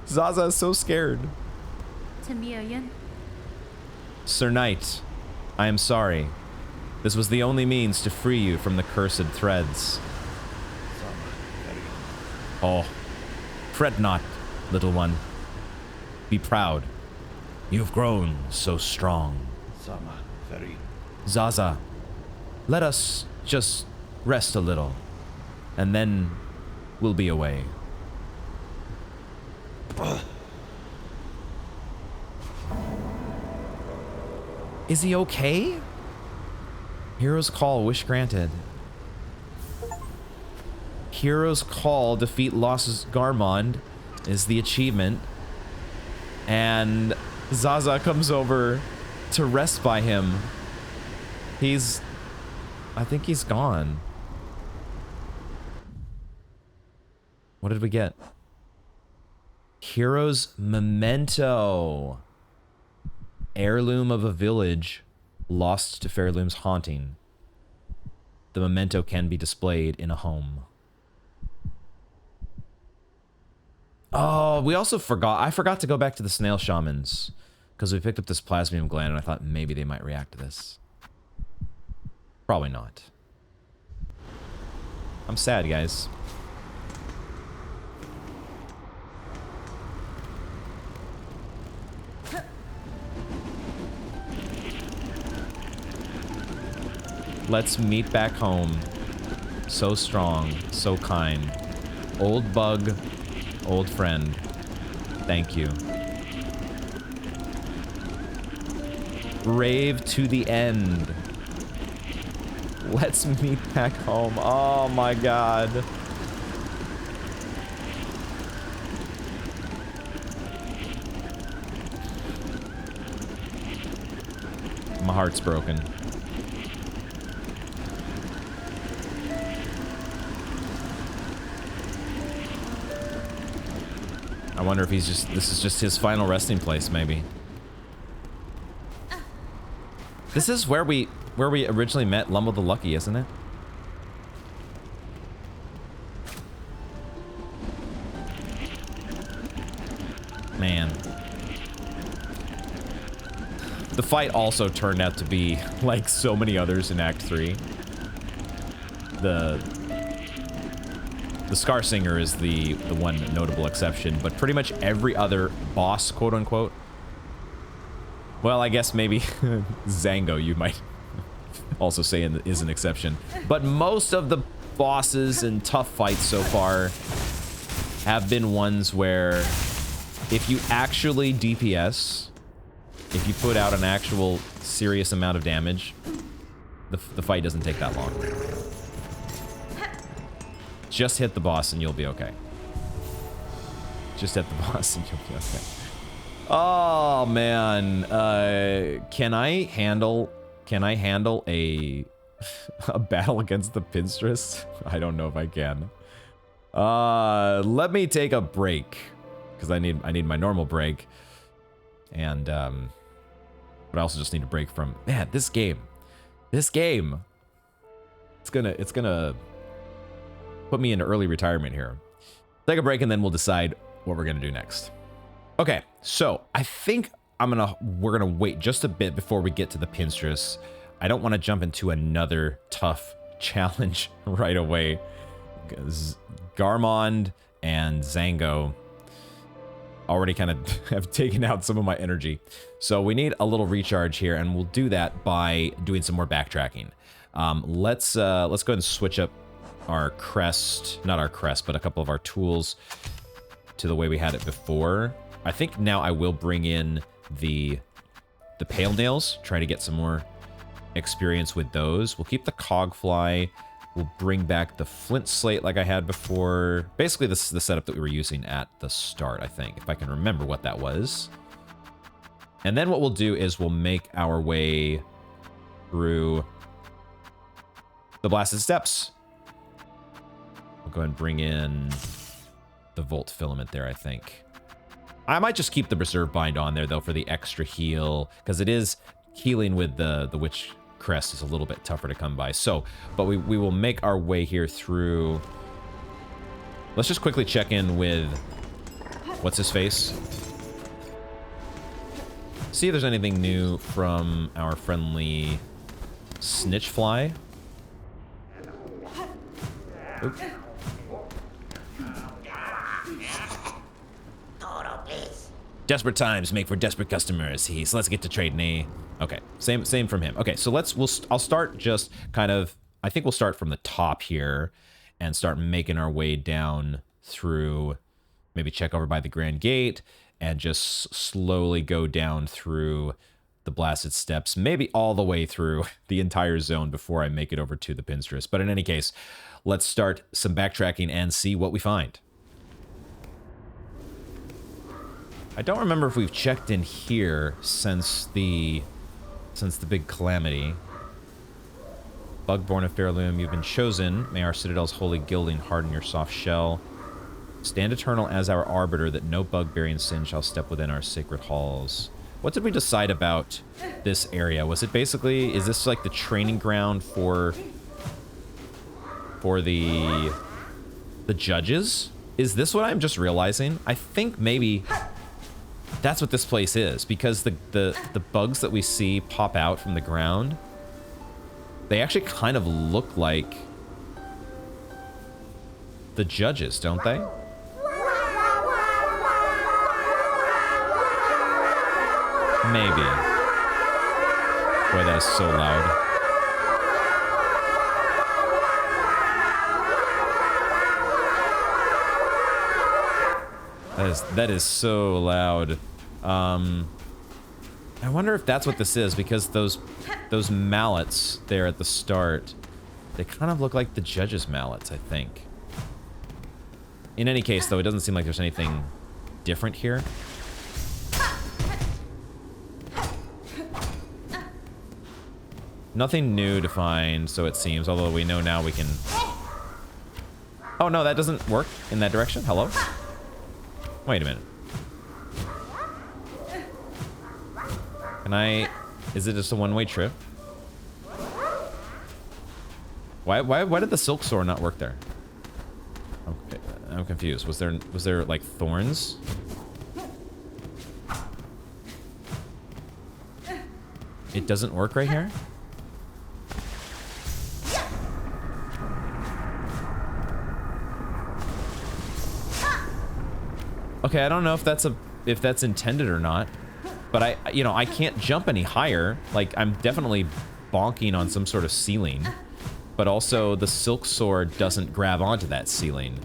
Zaza is so scared. Sir Knight, I am sorry. This was the only means to free you from the cursed threads. Oh. Fret not, little one. Be proud. You've grown so strong. Zaza, let us just rest a little, and then we'll be away. Is he okay? Hero's Call, wish granted. Hero's Call, defeat Lost Garmond is the achievement. And Zaza comes over to rest by him. I think he's gone. What did we get? Hero's Memento. Heirloom of a village lost to Pharloom's haunting. The memento can be displayed in a home. Oh, we also forgot. I forgot to go back to the snail shamans because we picked up this plasmium gland and I thought maybe they might react to this. Probably not. I'm sad, guys. Let's meet back home. So strong, so kind. Old bug, old friend. Thank you. Brave to the end. Let's meet back home. Oh my god. My heart's broken. I wonder if this is just his final resting place, maybe. This is where we originally met Lumble the Lucky, isn't it? Man. The fight also turned out to be like so many others in Act 3. The Scar Singer is the one notable exception, but pretty much every other boss, quote unquote. Well, I guess maybe Zango, you might also say is an exception. But most of the bosses and tough fights so far have been ones where if you actually DPS, if you put out an actual serious amount of damage, the fight doesn't take that long. Just hit the boss and you'll be okay. Just hit the boss and you'll be okay. Oh man, can I handle a battle against the Pinstress? I don't know if I can. Let me take a break because I need my normal break, and but I also just need a break from this game. It's gonna put me into early retirement here. Take a break and then we'll decide what we're gonna do next. Okay, so I think we're gonna wait just a bit before we get to the Pinstress. I don't want to jump into another tough challenge right away. Garmond and Zango already kind of have taken out some of my energy. So we need a little recharge here, and we'll do that by doing some more backtracking. Let's go ahead and switch up our crest, not our crest, but a couple of our tools to the way we had it before. I think now I will bring in the pale nails, try to get some more experience with those. We'll keep the cogfly. We'll bring back the flint slate like I had before. Basically, this is the setup that we were using at the start, I think, if I can remember what that was. And then what we'll do is we'll make our way through the blasted steps. We'll go ahead and bring in the Volt filament there, I think. I might just keep the Reserve Bind on there, though, for the extra heal, because it is healing with the Witch Crest is a little bit tougher to come by. So, but we will make our way here through. Let's just quickly check in with what's his face. See if there's anything new from our friendly Snitchfly. Oop. Desperate times make for desperate customers. So let's get to trading, eh? Okay, same from him. Okay, so I'll start just kind of, I think we'll start from the top here and start making our way down through, maybe check over by the Grand Gate and just slowly go down through the blasted steps, maybe all the way through the entire zone before I make it over to the Pinstress. But in any case, let's start some backtracking and see what we find. I don't remember if we've checked in here since the big calamity. Bugborn of Pharloom, you've been chosen. May our citadel's holy gilding harden your soft shell. Stand eternal as our arbiter, that no bug-bearing sin shall step within our sacred halls. What did we decide about this area? Was it basically, is this like the training ground for the judges? Is this what I'm just realizing? I think maybe that's what this place is, because the bugs that we see pop out from the ground, they actually kind of look like the judges, don't they? Maybe. Boy, that is so loud. That is so loud. I wonder if that's what this is, because those mallets there at the start, they kind of look like the judges' mallets, I think. In any case, though, it doesn't seem like there's anything different here. Nothing new to find, so it seems, although we know now we can... Oh, no, that doesn't work in that direction. Hello? Wait a minute. Can I... Is it just a one-way trip? Why did the Silksong not work there? Okay, I'm confused. Was there like thorns? It doesn't work right here? Okay, I don't know if that's intended or not, but I can't jump any higher. Like, I'm definitely bonking on some sort of ceiling, but also the Silksong doesn't grab onto that ceiling.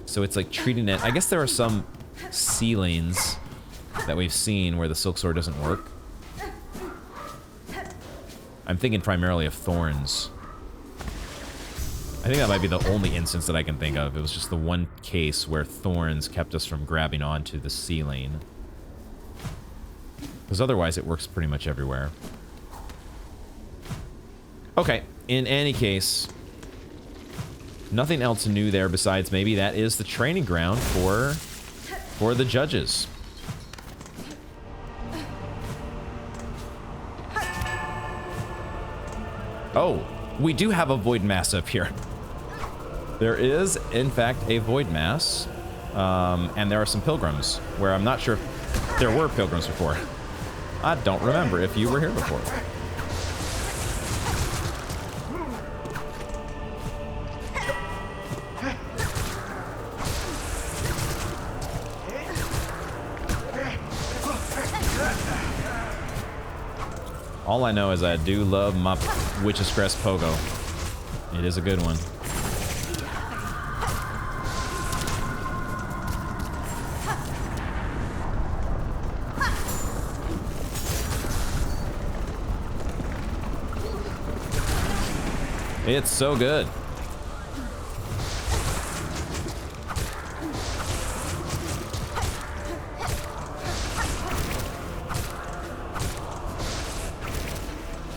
So it's like treating it, I guess there are some ceilings that we've seen where the Silksong doesn't work. I'm thinking primarily of thorns. I think that might be the only instance that I can think of. It was just the one case where thorns kept us from grabbing onto the ceiling. Because otherwise it works pretty much everywhere. Okay, in any case, nothing else new there besides maybe that is the training ground for the judges. Oh, we do have a void mass up here. There is, in fact, a void mass, and there are some pilgrims, where I'm not sure if there were pilgrims before. I don't remember if you were here before. All I know is I do love my Witch's Crest Pogo. It is a good one. It's so good.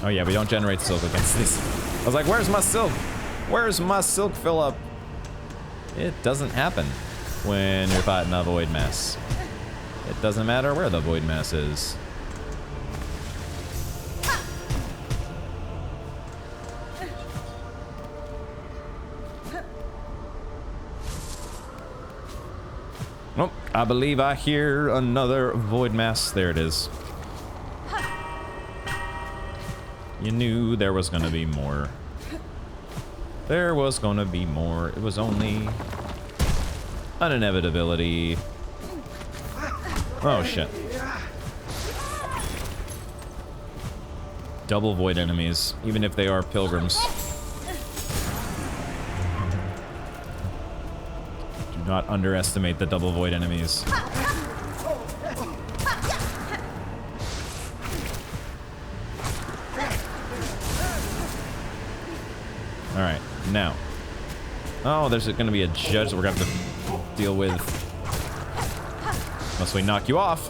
Oh yeah, we don't generate silk against these. I was like, where's my silk? Where's my silk fill up? It doesn't happen when you're fighting a void mass. It doesn't matter where the void mass is. Oh, I believe I hear another void mass. There it is. You knew there was gonna be more. There was gonna be more. It was only an inevitability. Oh shit. Double void enemies, even if they are pilgrims. Do not underestimate the double void enemies. Alright, now. Oh, there's going to be a judge that we're going to have to deal with. Unless we knock you off.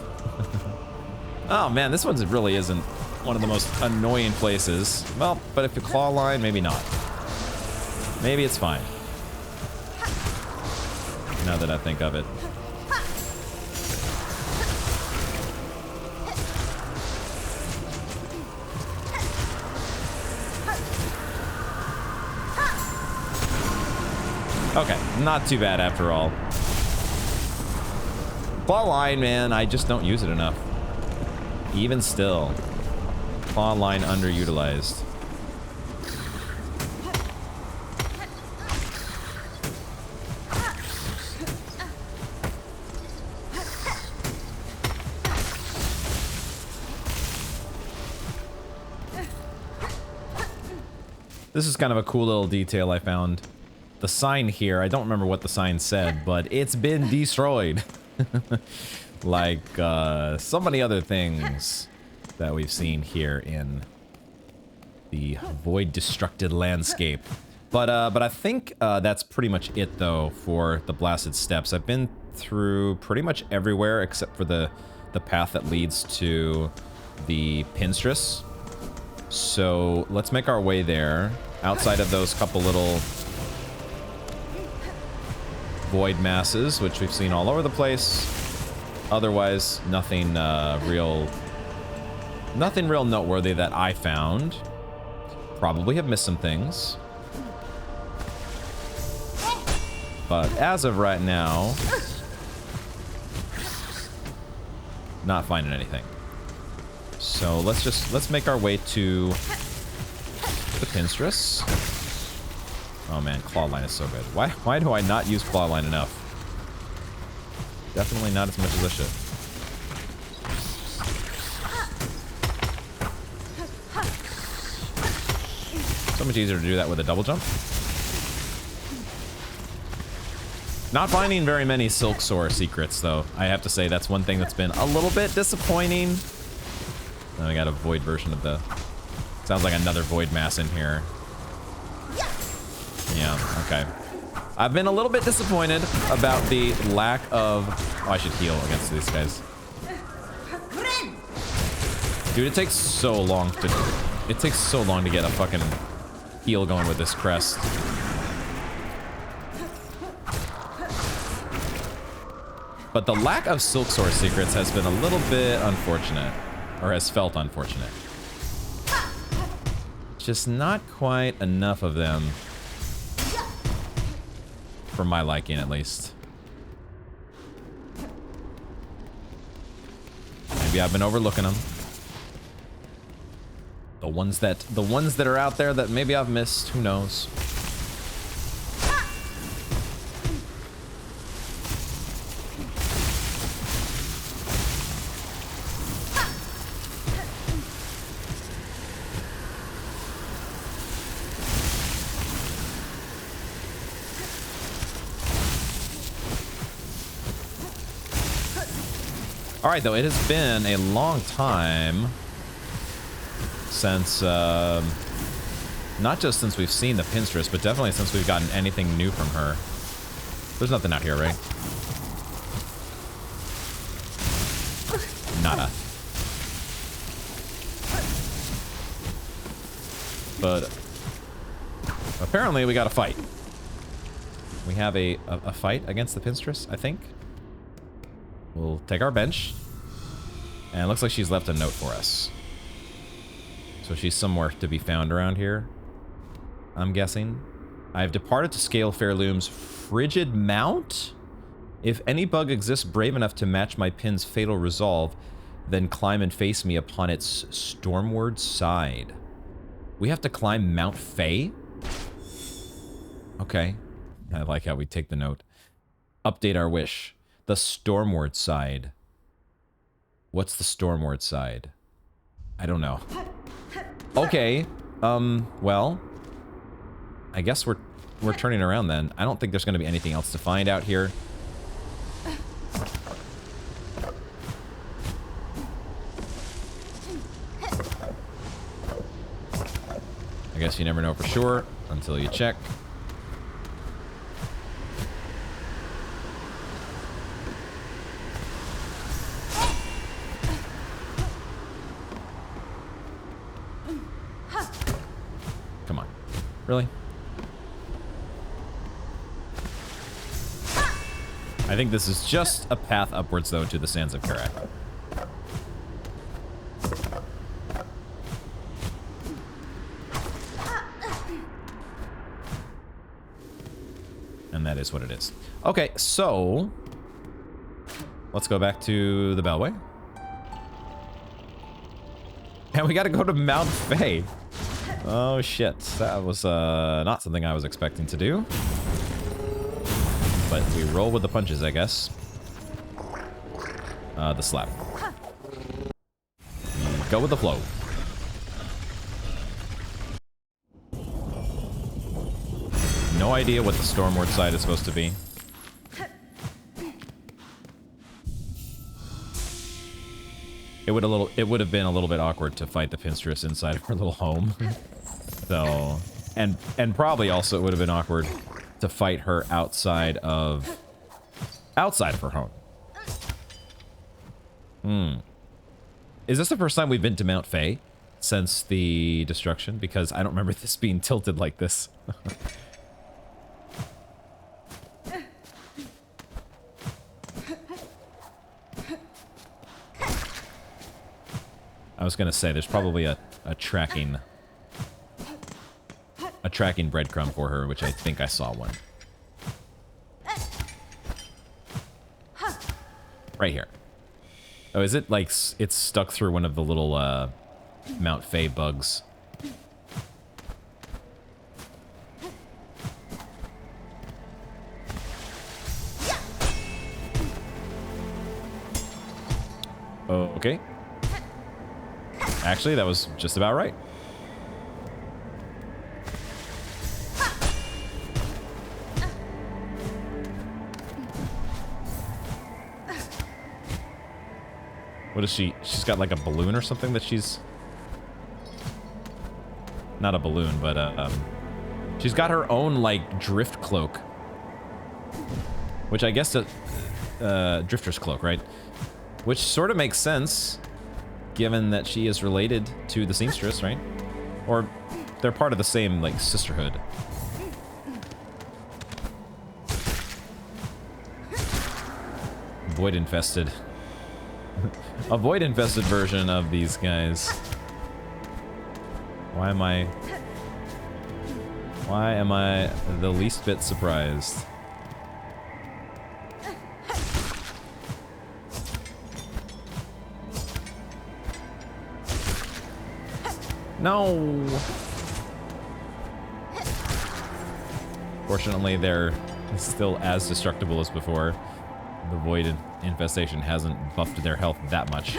Oh man, this one really isn't one of the most annoying places. Well, but if you claw line, maybe not. Maybe it's fine. Now that I think of it. Okay, not too bad after all. Claw line, man, I just don't use it enough. Even still. Claw line underutilized. This is kind of a cool little detail I found. The sign here, I don't remember what the sign said, but it's been destroyed. Like so many other things that we've seen here in the void destructed landscape. But I think that's pretty much it though for the blasted steppes. I've been through pretty much everywhere except for the path that leads to the Pinstress. So let's make our way there. Outside of those couple little void masses, which we've seen all over the place. Otherwise, nothing real Nothing real noteworthy that I found. Probably have missed some things. But as of right now, not finding anything. So let's make our way to the Pinstress. Oh man, Clawline is so good. Why do I not use Clawline enough? Definitely not as much as I should. So much easier to do that with a double jump. Not finding very many Silksong secrets, though. I have to say that's one thing that's been a little bit disappointing. Then we got a void version of the... Sounds like another void mass in here. Yeah, okay. I've been a little bit disappointed about the lack of... Oh, I should heal against these guys. Dude, it takes so long to... It takes so long to get a fucking heal going with this crest. But the lack of Silksong secrets has been a little bit unfortunate. Or has felt unfortunate. Just not quite enough of them. For my liking, at least. Maybe I've been overlooking them. The ones that are out there that maybe I've missed, who knows? All right, though, it has been a long time since, not just since we've seen the Pinstress, but definitely since we've gotten anything new from her. There's nothing out here, right? Nada. But apparently we got a fight. We have a fight against the Pinstress, I think. We'll take our bench. And it looks like she's left a note for us. So she's somewhere to be found around here, I'm guessing. I've departed to scale Pharloom's frigid mount. If any bug exists brave enough to match my pin's fatal resolve, then climb and face me upon its stormward side. We have to climb Mount Fae? Okay. I like how we take the note. Update our wish. The stormward side. What's the stormward side? I don't know. Okay. Well, I guess we're turning around then. I don't think there's going to be anything else to find out here. I guess you never know for sure until you check. Come on. Really? I think this is just a path upwards, though, to the Sands of Karak. And that is what it is. Okay, so... let's go back to the Bellway. And we gotta go to Mount Fae. Oh shit, that was not something I was expecting to do. But we roll with the punches, I guess. The slap. Go with the flow. No idea what the stormward side is supposed to be. It would have been a little bit awkward to fight the Pinstress inside of her little home. So, and probably also it would have been awkward to fight her outside of her home. Is this the first time we've been to Mount Fae since the destruction? Because I don't remember this being tilted like this. was gonna say there's probably a tracking breadcrumb for her, which I think I saw one. Right here. Oh, is it like it's stuck through one of the little Mount Fae bugs? Oh, okay. Actually, that was just about right. What is she? She's got like a balloon or something that she's... Not a balloon, but she's got her own like drift cloak. Which I guess drifter's cloak, right? Which sort of makes sense, given that she is related to the seamstress, right? Or they're part of the same like sisterhood. Void infested. A void infested version of these guys. Why am I the least bit surprised? No. Fortunately, they're still as destructible as before. The void infestation hasn't buffed their health that much.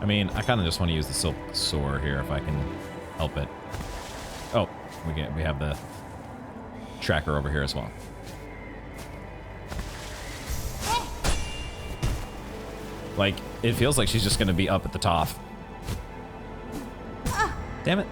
I mean, I kind of just want to use the silk soar here if I can help it. Oh, we have the tracker over here as well. Like, it feels like she's just going to be up at the top. Damn it.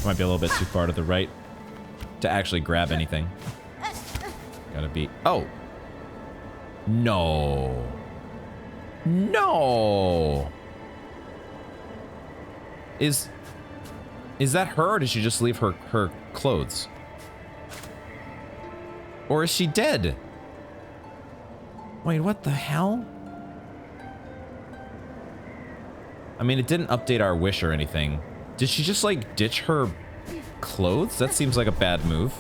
Might be a little bit too far to the right to actually grab anything. Gotta be... Oh! No! No! Is that her, or did she just leave her clothes? Or is she dead? Wait, what the hell? I mean, it didn't update our wish or anything. Did she just, like, ditch her clothes? That seems like a bad move.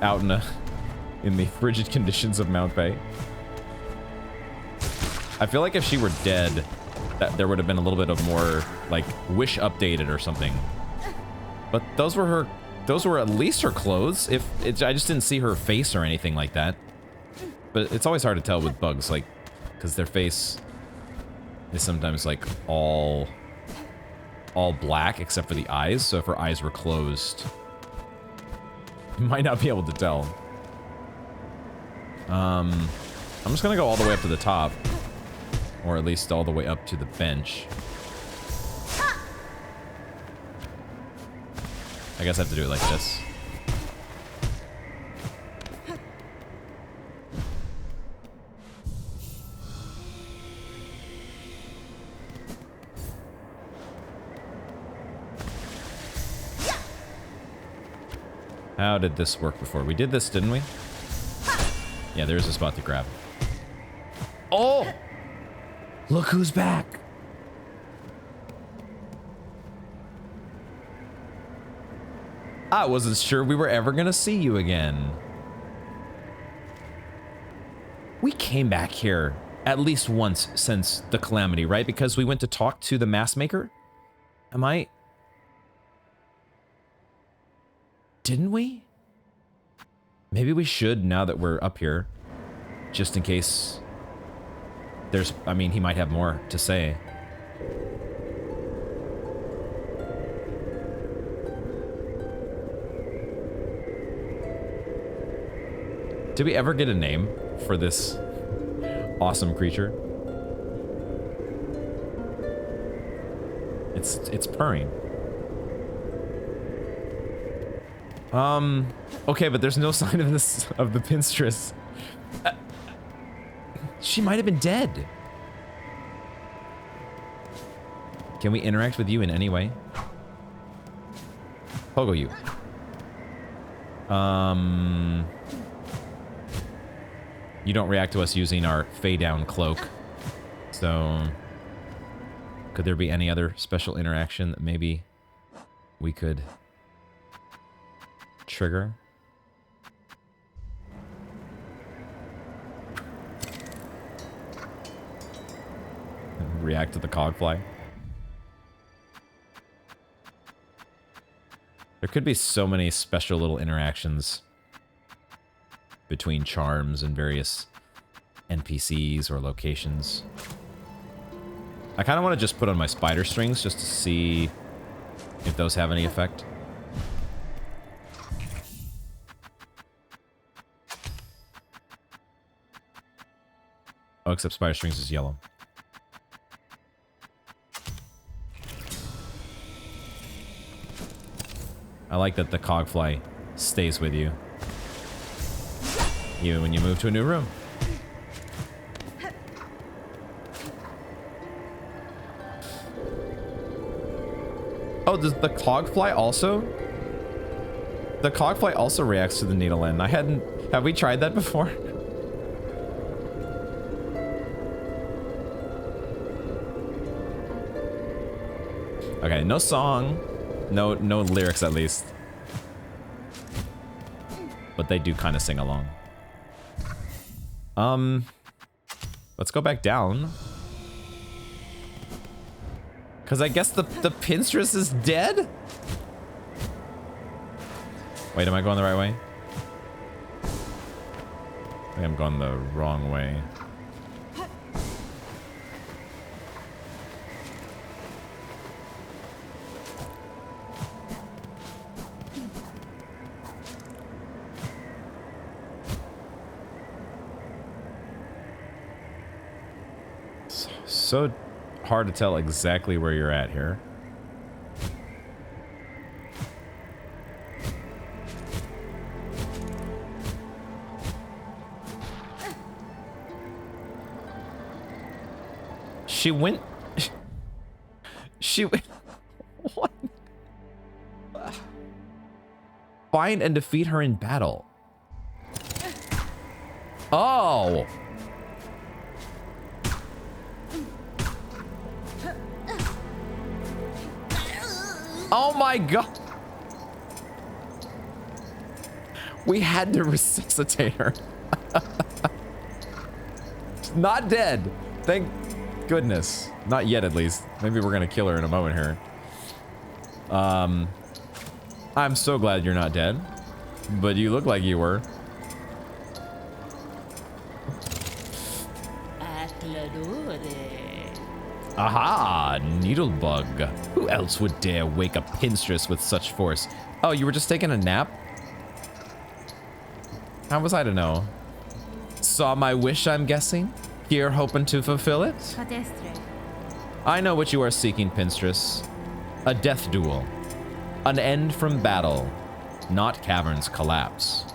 Out in the frigid conditions of Mount Fae. I feel like if she were dead, that there would have been a little bit of more, like, wish updated or something. But those were at least her clothes. I just didn't see her face or anything like that. But it's always hard to tell with bugs, like, because their face is sometimes, like, all black except for the eyes. So if her eyes were closed, you might not be able to tell. I'm just gonna go all the way up to the top. Or at least all the way up to the bench. I guess I have to do it like this. How did this work before? We did this, didn't we? Yeah, there's a spot to grab. Oh! Look who's back! I wasn't sure we were ever gonna see you again. We came back here at least once since the calamity, right? Because we went to talk to the mask maker? Didn't we? Maybe we should now that we're up here. Just in case I mean, he might have more to say. Did we ever get a name for this awesome creature? It's purring. Okay, but there's no sign of this, of the pinstress. She might have been dead. Can we interact with you in any way? Pogo you. You don't react to us using our Fey Down cloak. So, could there be any other special interaction that maybe we could trigger? React to the cogfly. There could be so many special little interactions between charms and various NPCs or locations. I kind of want to just put on my spider strings just to see if those have any effect. Oh, except spider strings is yellow. I like that the cogfly stays with you, even when you move to a new room. Oh, does the cogfly also? The cogfly also reacts to the needle end. I hadn't... Have we tried that before? Okay, no song. No lyrics, at least. But they do kind of sing along. Let's go back down. Because I guess the pinstress is dead? Wait, am I going the right way? I think I'm going the wrong way. So hard to tell exactly where you're at here. She went... She... What? Find and defeat her in battle. Oh! Oh my god! We had to resuscitate her. She's not dead. Thank goodness. Not yet, at least. Maybe we're gonna kill her in a moment here. I'm so glad you're not dead. But you look like you were. Aha! Needlebug. Who else would dare wake a pinstress with such force? Oh, you were just taking a nap? How was I to know? Saw my wish, I'm guessing? Here hoping to fulfill it? I know what you are seeking, pinstress. A death duel. An end from battle, not cavern's collapse.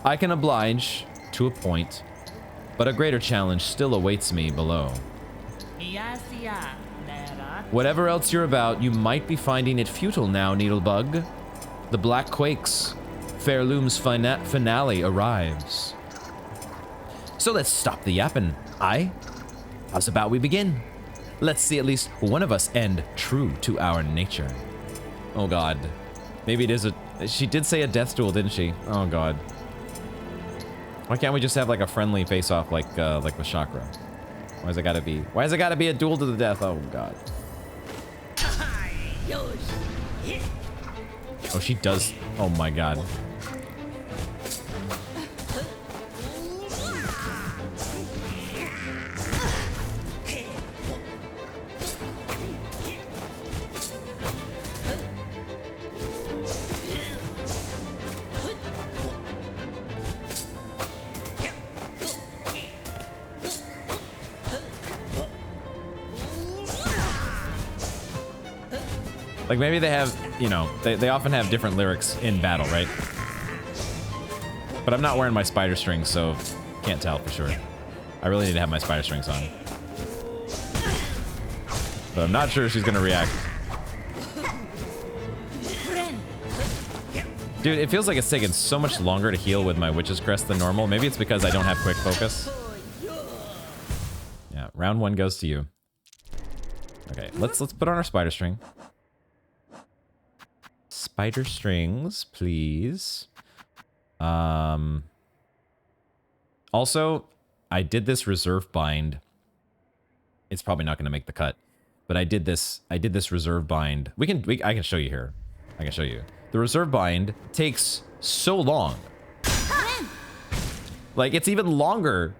I can oblige, to a point, but a greater challenge still awaits me below. Whatever else you're about, you might be finding it futile now, Needlebug. The black quakes. Pharloom's finale arrives. So let's stop the yapping, aye? How's about we begin? Let's see at least one of us end true to our nature. Oh god. Maybe it is a... She did say a death duel, didn't she? Oh god. Why can't we just have like a friendly face-off like with Chakra? Why has it gotta be? Why has it gotta be a duel to the death? Oh god. Oh, she does. Oh my god. Like maybe they have, you know, they often have different lyrics in battle, right? But I'm not wearing my spider strings, so can't tell for sure. I really need to have my spider strings on. But I'm not sure she's gonna react. Dude, it feels like it's taking so much longer to heal with my Witch's Crest than normal. Maybe it's because I don't have quick focus. Yeah, round 1 goes to you. Okay, let's put on our spider string. Spider strings, please. Also, I did this reserve bind. It's probably not going to make the cut, but I did this reserve bind. I can show you here. I can show you. The reserve bind takes so long. Like it's even longer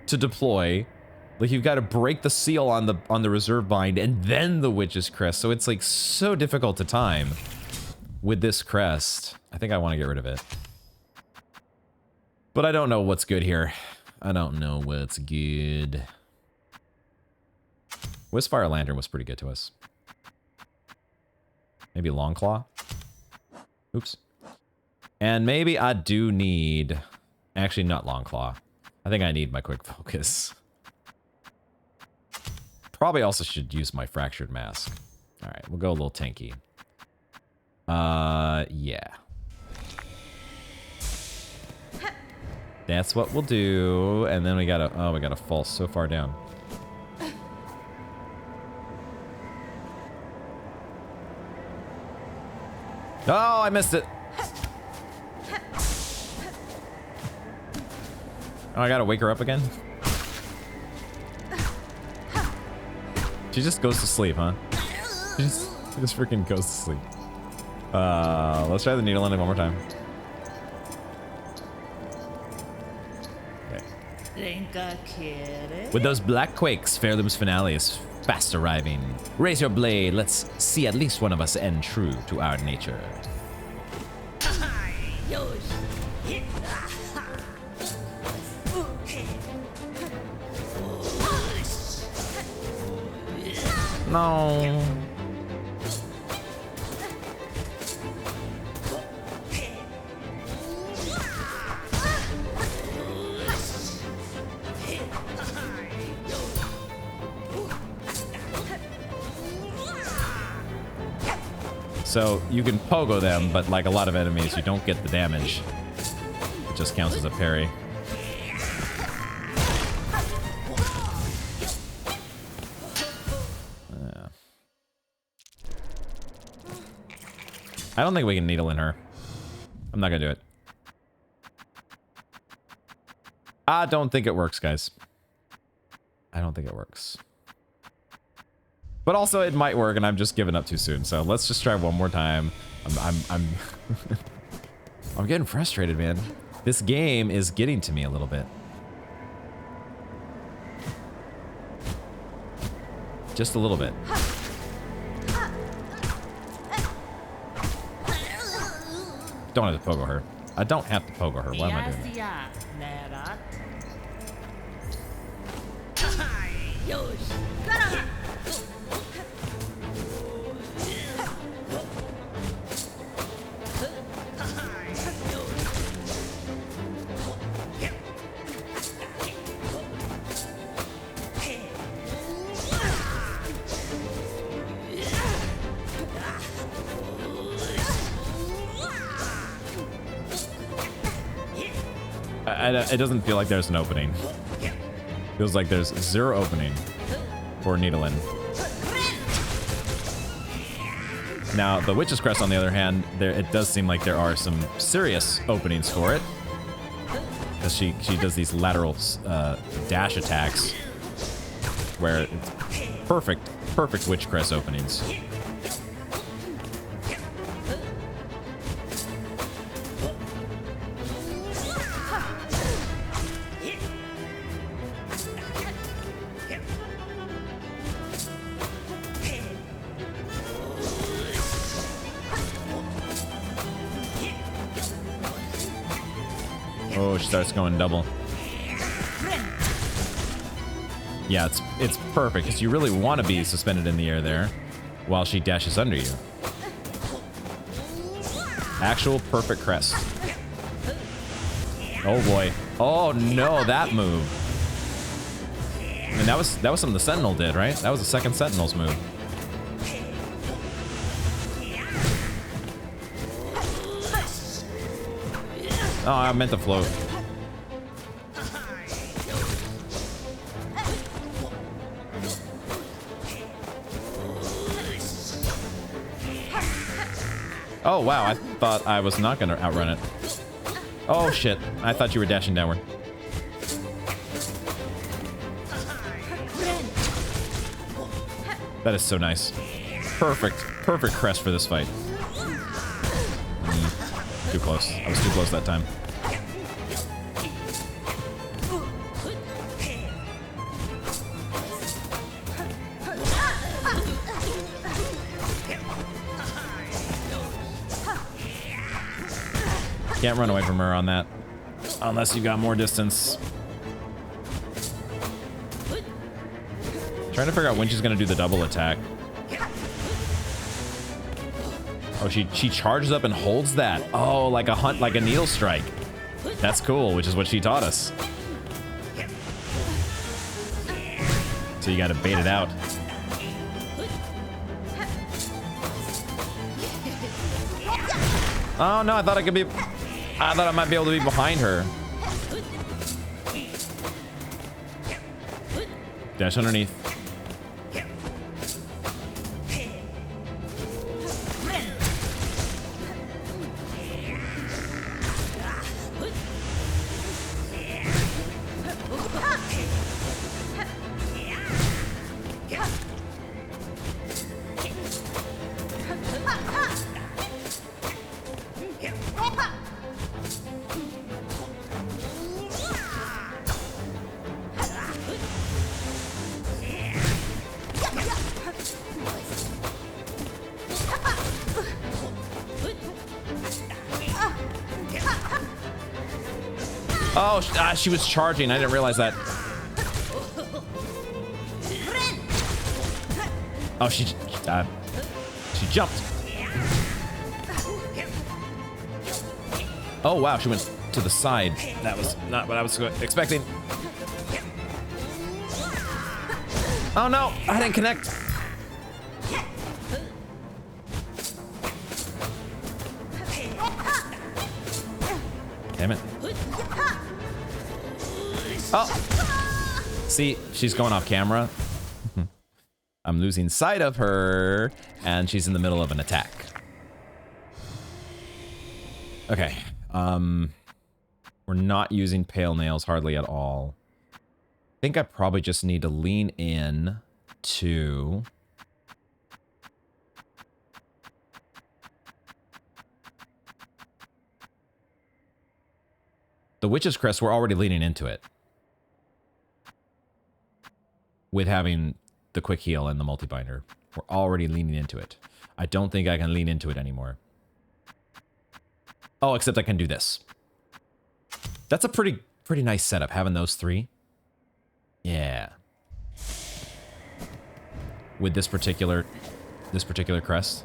to deploy. Like you've got to break the seal on the reserve bind and then the Witch's Crest. So it's like so difficult to time with this crest. I think I want to get rid of it. But I don't know what's good here. I don't know what's good. Wisfire Lantern was pretty good to us. Maybe Longclaw? Oops. And maybe I do need... Actually, not Longclaw. I think I need my quick focus. Probably also should use my Fractured Mask. Alright, we'll go a little tanky. Yeah. That's what we'll do. And then we gotta... Oh, we gotta fall so far down. Oh, I missed it. Oh, I gotta wake her up again? She just goes to sleep, huh? She just freaking goes to sleep. Let's try the needle ending one more time. Okay. With those black quakes, Pharloom's finale is fast arriving. Raise your blade. Let's see at least one of us end true to our nature. No. So you can pogo them, but like a lot of enemies, you don't get the damage. It just counts as a parry. I don't think we can needle in her. I'm not gonna do it. I don't think it works, guys. I don't think it works. But also, it might work, and I'm just giving up too soon. So let's just try one more time. I'm I'm getting frustrated, man. This game is getting to me a little bit. Just a little bit. Don't have to pogo her. I don't have to pogo her. Why am I doing that? It doesn't feel like there's an opening. Feels like there's zero opening for needling. Now, the Witch's Crest, on the other hand, it does seem like there are some serious openings for it. Because she does these lateral dash attacks where it's perfect Witch Crest openings. Oh, she starts going double. Yeah, it's perfect because you really want to be suspended in the air there while she dashes under you. Actual perfect crest. Oh boy. Oh no, that move. And that was something the Sentinel did, right? That was the second Sentinel's move. Oh, I meant to float. Oh wow, I thought I was not gonna outrun it. Oh shit, I thought you were dashing downward. That is so nice. Perfect crest for this fight. Too close. I was too close that time. Can't run away from her on that. Unless you got more distance. Trying to figure out when she's gonna do the double attack. Oh, she charges up and holds that. Oh, like a needle strike. That's cool, which is what she taught us. So you gotta bait it out. Oh no, I thought I might be able to be behind her. Dash underneath. Oh, she was charging. I didn't realize that. Oh, she jumped. Oh, wow. She went to the side. That was not what I was expecting. Oh, no. I didn't connect. Damn it. Oh. See, she's going off camera. I'm losing sight of her, and she's in the middle of an attack. Okay. We're not using pale nails hardly at all. I think I probably just need to lean in to... the Witch's Crest, we're already leaning into it. With having the quick heal and the multi-binder. We're already leaning into it. I don't think I can lean into it anymore. Oh, except I can do this. That's a pretty nice setup, having those three. Yeah. With this particular crest.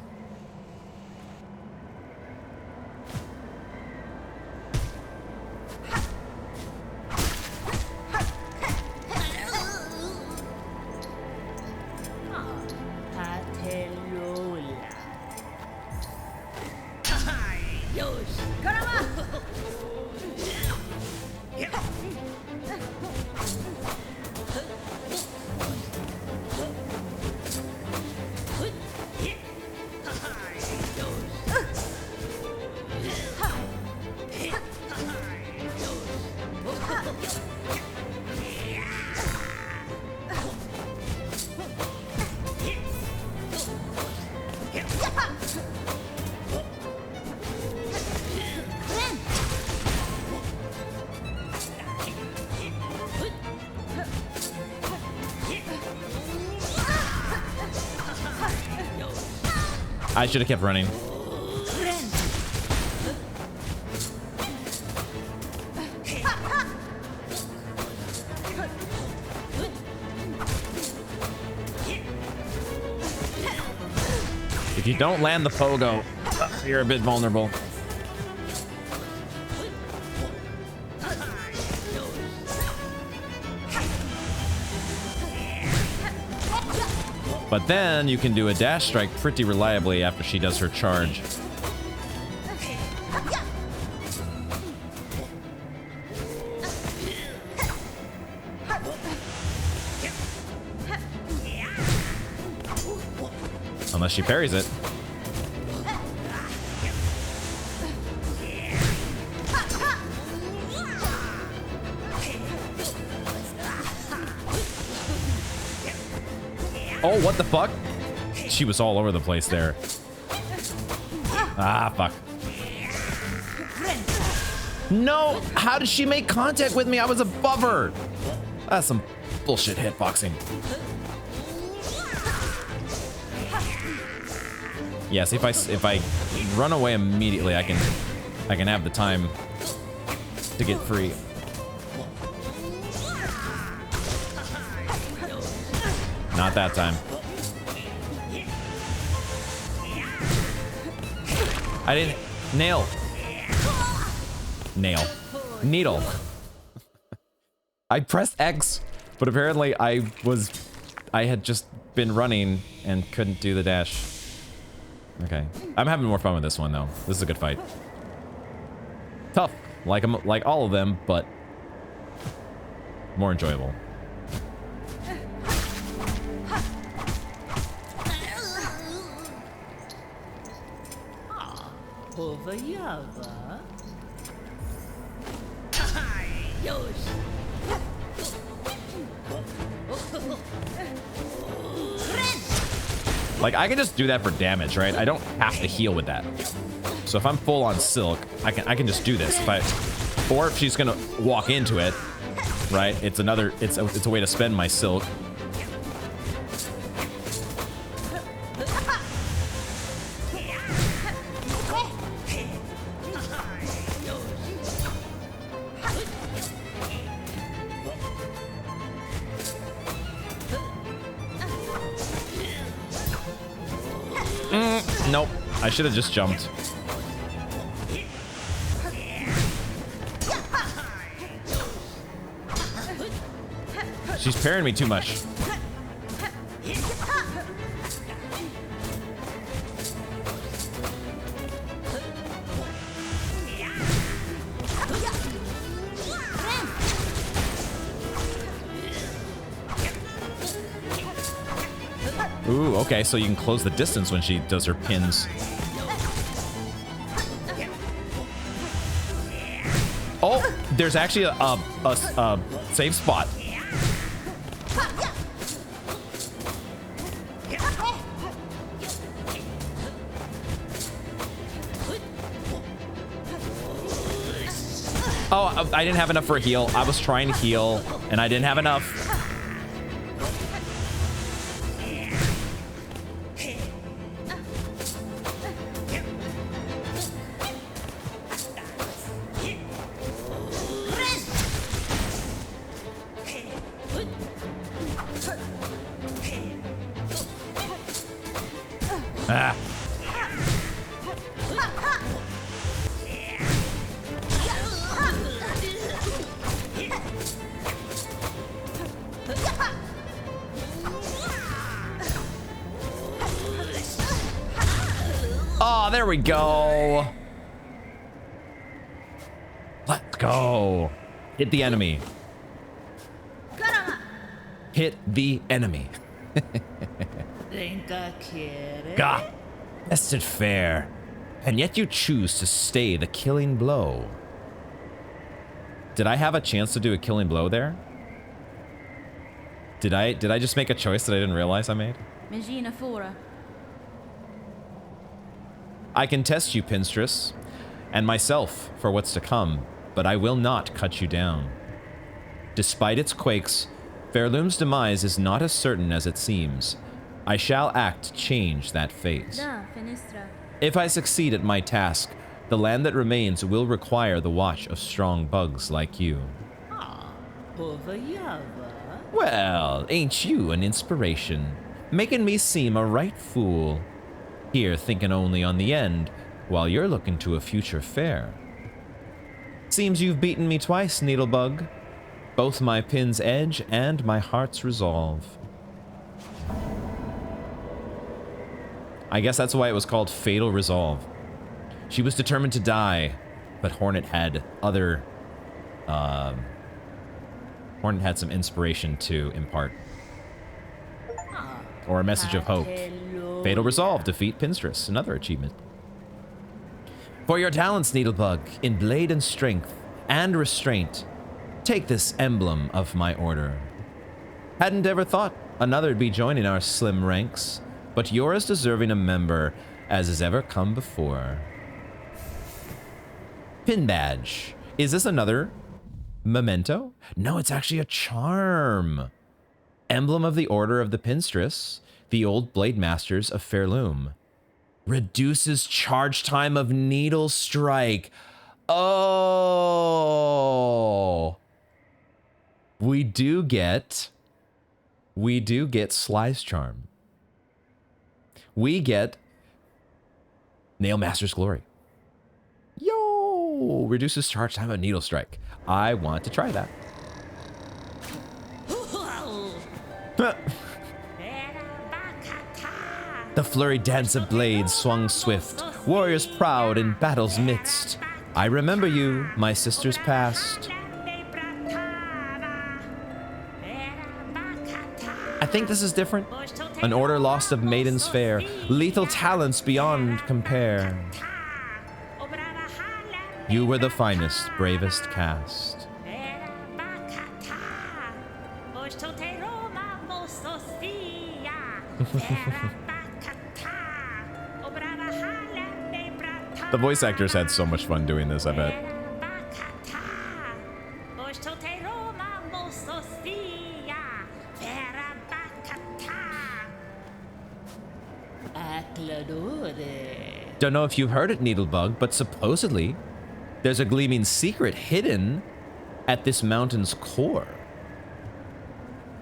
I should have kept running. If you don't land the pogo, you're a bit vulnerable. But then you can do a dash strike pretty reliably after she does her charge. Unless she parries it. Oh, what the fuck? She was all over the place there. Ah, fuck. No! How did she make contact with me? I was above her! That's some bullshit hitboxing. Yeah, see, if I run away immediately, I can have the time to get free. Not that time. I didn't nail. Needle. I pressed X, but apparently I had just been running and couldn't do the dash. Okay. I'm having more fun with this one though. This is a good fight. Tough, like all of them, but more enjoyable. Like, I can just do that for damage, right? I don't have to heal with that. So if I'm full on Silk, I can just do this. Or if she's gonna walk into it, right? It's a way to spend my Silk. Nope. I should have just jumped. She's parrying me too much. Ooh, okay, so you can close the distance when she does her pins. Oh, there's actually a save spot. Oh, I didn't have enough for a heal. I was trying to heal, and I didn't have enough. Ah. Oh, there we go. Let's go. Hit the enemy. Hit the enemy. Gah. Tested fair. And yet you choose to stay the killing blow. Did I have a chance to do a killing blow there? Did I just make a choice that I didn't realize I made? I can test you, Pinstress, and myself for what's to come, but I will not cut you down. Despite its quakes, Pharloom's demise is not as certain as it seems. I shall act to change that fate. If I succeed at my task, the land that remains will require the watch of strong bugs like you. Well, ain't you an inspiration, making me seem a right fool. Here thinking only on the end, while you're looking to a future fair. Seems you've beaten me twice, Needlebug. Both my pin's edge and my heart's resolve. I guess that's why it was called Fatal Resolve. She was determined to die, but Hornet had other... Hornet had some inspiration to impart. Or a message of hope. Fatal Resolve, defeat Pinstress, another achievement. For your talents, Needlebug, in blade and strength and restraint, take this emblem of my order. Hadn't ever thought another'd be joining our slim ranks, but you're as deserving a member as has ever come before. Pin badge. Is this another memento? No, it's actually a charm. Emblem of the Order of the Pinstress, the old blade masters of Pharloom. Reduces charge time of needle strike. Oh. We do get Sly's charm. We get Nail Master's Glory. Yo! Reduces charge time of needle strike. I want to try that. The flurried dance of blades swung swift, warriors proud in battle's midst. I remember you, my sisters past. I think this is different. An order lost of maidens fair, lethal talents beyond compare. You were the finest, bravest cast. The voice actors had so much fun doing this, I bet. Don't know if you've heard it, Needlebug, but supposedly there's a gleaming secret hidden at this mountain's core.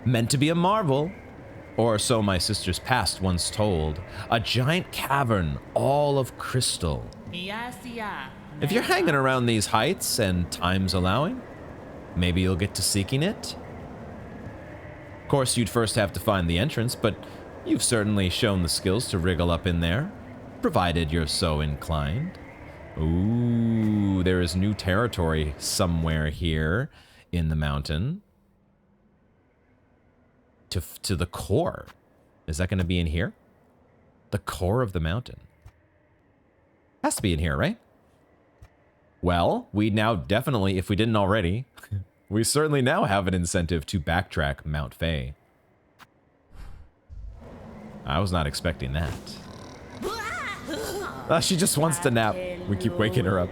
Meant to be a marvel, or so my sister's past once told. A giant cavern, all of crystal. If you're hanging around these heights and time's allowing, maybe you'll get to seeking it. Of course, you'd first have to find the entrance, but you've certainly shown the skills to wriggle up in there, provided you're so inclined. Ooh, there is new territory somewhere here in the mountain. To the core. Is that going to be in here? The core of the mountain. Has to be in here, right? Well, we now definitely, if we didn't already, we certainly now have an incentive to backtrack Mount Fae. I was not expecting that. She just wants to nap. We keep waking her up.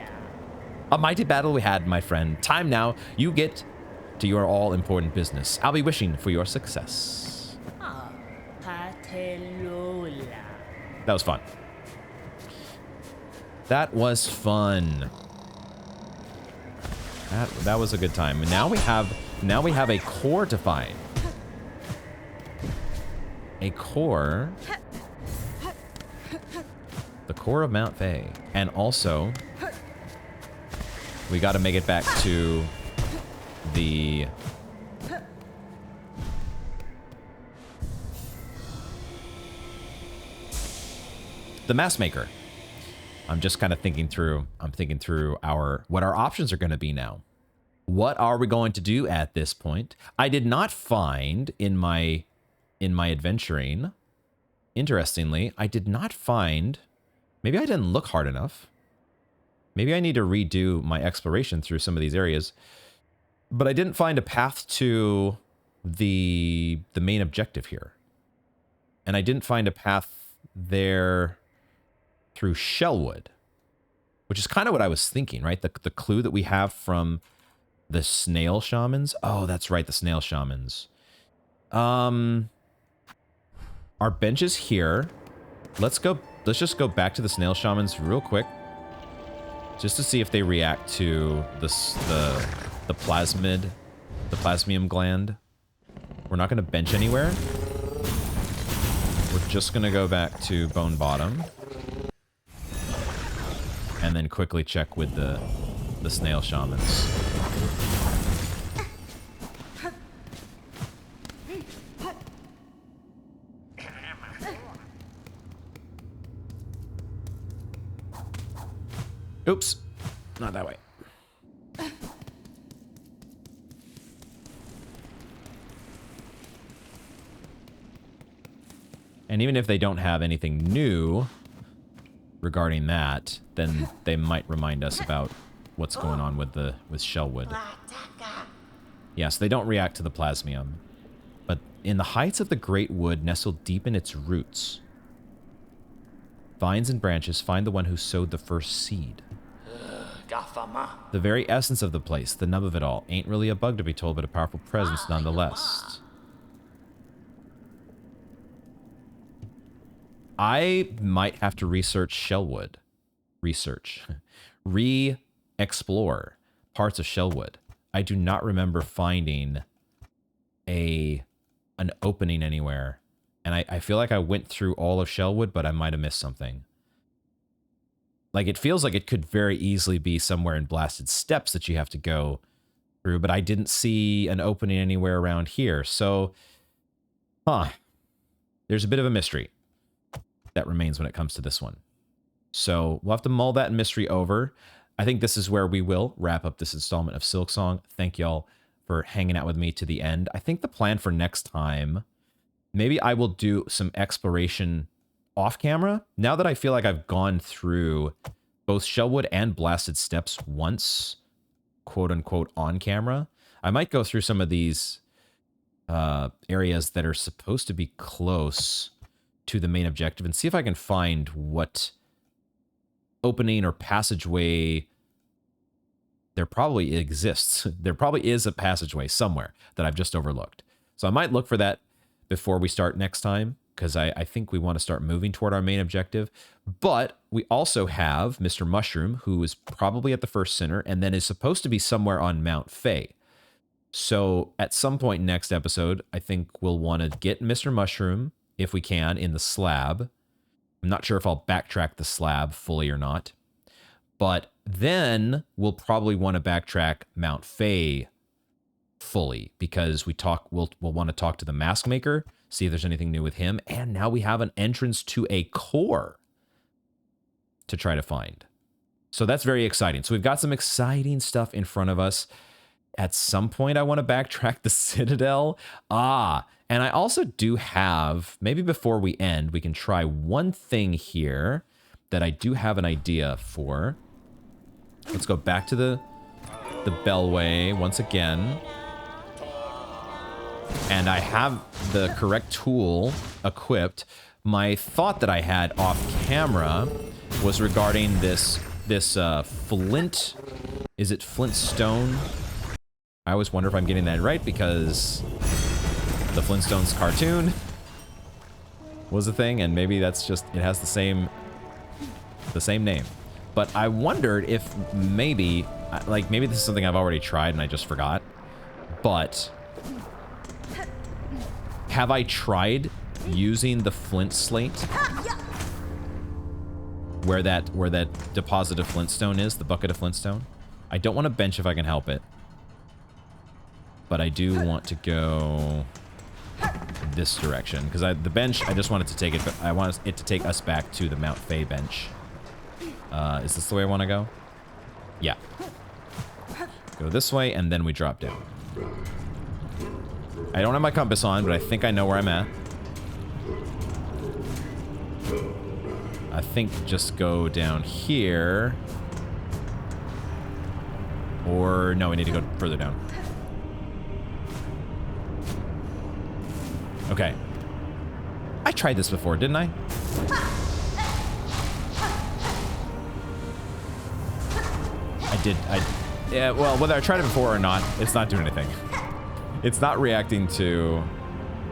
A mighty battle we had, my friend. Time now. You get to your all-important business. I'll be wishing for your success. That was fun. That was fun. That was a good time. And now we have a core to find. A core. The core of Mount Fae. And also, we got to make it back to the mask maker. I'm just kind of thinking through. I'm thinking through what our options are going to be now. What are we going to do at this point? I did not find in my adventuring. Interestingly, I did not find. Maybe I didn't look hard enough. Maybe I need to redo my exploration through some of these areas. But I didn't find a path to the main objective here. And I didn't find a path there through Shellwood, which is kind of what I was thinking, right? The clue that we have from the snail shamans. Oh, that's right, the snail shamans. Our bench is here. Let's just go back to the snail shamans real quick, just to see if they react to the plasmium gland. We're not going to bench anywhere. We're just going to go back to Bone Bottom. And then quickly check with the snail shamans. Oops. Not that way. And even if they don't have anything new regarding that, then they might remind us about what's going on with Shellwood. Yes, they don't react to the plasmium. But in the heights of the great wood, nestled deep in its roots, vines and branches find the one who sowed the first seed. The very essence of the place, the nub of it all, ain't really a bug to be told, but a powerful presence nonetheless. I might have to research Shellwood. Re-explore parts of Shellwood. I do not remember finding an opening anywhere. And I feel like I went through all of Shellwood, but I might have missed something. Like, it feels like it could very easily be somewhere in Blasted Steppes that you have to go through, but I didn't see an opening anywhere around here. So, there's a bit of a mystery that remains when it comes to this one. So we'll have to mull that mystery over. I think this is where we will wrap up this installment of Silksong. Thank y'all for hanging out with me to the end. I think the plan for next time, maybe I will do some exploration off camera. Now that I feel like I've gone through both Shellwood and Blasted Steppes once, quote unquote, on camera, I might go through some of these areas that are supposed to be close to the main objective and see if I can find what opening or passageway there probably exists. There probably is a passageway somewhere that I've just overlooked. So I might look for that before we start next time, because I think we want to start moving toward our main objective. But we also have Mr. Mushroom, who is probably at the first center and then is supposed to be somewhere on Mount Fae. So at some point next episode, I think we'll want to get Mr. Mushroom, if we can, in the slab. I'm not sure if I'll backtrack the slab fully or not. But then we'll probably want to backtrack Mount Fae fully, because we'll want to talk to the Mask Maker, see if there's anything new with him, and now we have an entrance to a core to try to find. So that's very exciting. So we've got some exciting stuff in front of us. At some point, I want to backtrack the Citadel. And I also do have, maybe before we end, we can try one thing here that I do have an idea for. Let's go back to the Bellway once again. And I have the correct tool equipped. My thought that I had off camera was regarding this flint. Is it flint stone? I always wonder if I'm getting that right, because the Flintstones cartoon was a thing, and maybe that's just, it has the same name. But I wondered if maybe this is something I've already tried and I just forgot. But have I tried using the flint slate where that deposit of flintstone is, the bucket of flintstone? I don't want to bench if I can help it, but I do want to go this direction, because the bench, I just wanted to take it, but I want it to take us back to the Mount Fae bench. Is this the way I want to go? Yeah. Go this way, and then we drop down. I don't have my compass on, but I think I know where I'm at. I think just go down here. Or, no, we need to go further down. Okay. I tried this before, didn't I? I did. Yeah, well, whether I tried it before or not, it's not doing anything. It's not reacting to...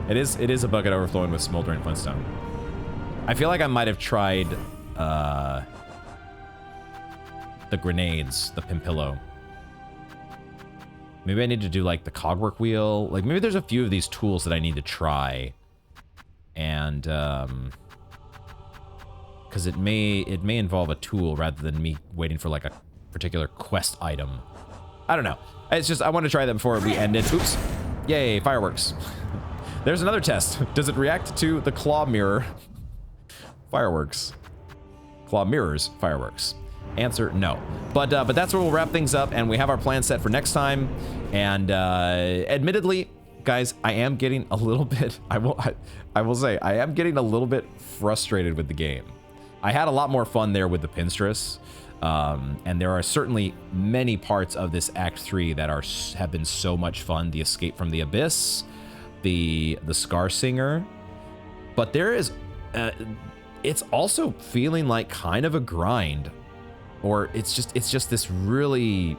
It is a bucket overflowing with smoldering flintstone. I feel like I might have tried the grenades, the Pimpillo. Maybe I need to do like the cogwork wheel. Like maybe there's a few of these tools that I need to try. And because it may involve a tool rather than me waiting for like a particular quest item. I don't know. It's just I want to try that before we end it. Oops. Yay, fireworks. There's another test. Does it react to the claw mirror? Fireworks. Claw mirrors, fireworks. Answer, no. But that's where we'll wrap things up, and we have our plan set for next time. And admittedly, guys, I am getting a little bit, I will say, I am getting a little bit frustrated with the game. I had a lot more fun there with the Pinstress, and there are certainly many parts of this Act 3 that have been so much fun. The Escape from the Abyss, the Scar Singer, but there is, it's also feeling like kind of a grind, or it's just this really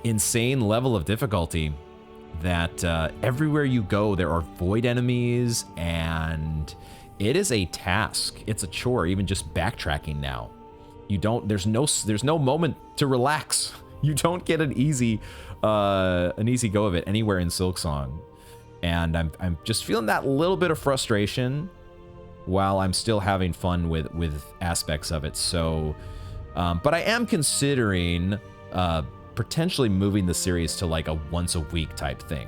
insane level of difficulty that everywhere you go there are void enemies, and it is a task. It's a chore, even just backtracking now. There's no moment to relax. You don't get an easy go of it anywhere in Silksong. And I'm just feeling that little bit of frustration while I'm still having fun with aspects of it. So, but I am considering potentially moving the series to like a once a week type thing.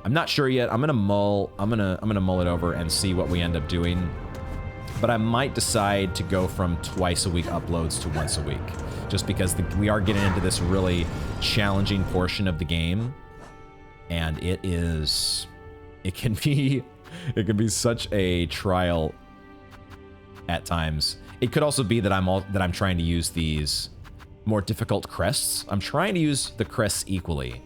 I'm not sure yet. I'm gonna mull it over and see what we end up doing. But I might decide to go from twice a week uploads to once a week, just because we are getting into this really challenging portion of the game, and it can be such a trial at times. It could also be that I'm trying to use these more difficult crests. I'm trying to use the crests equally,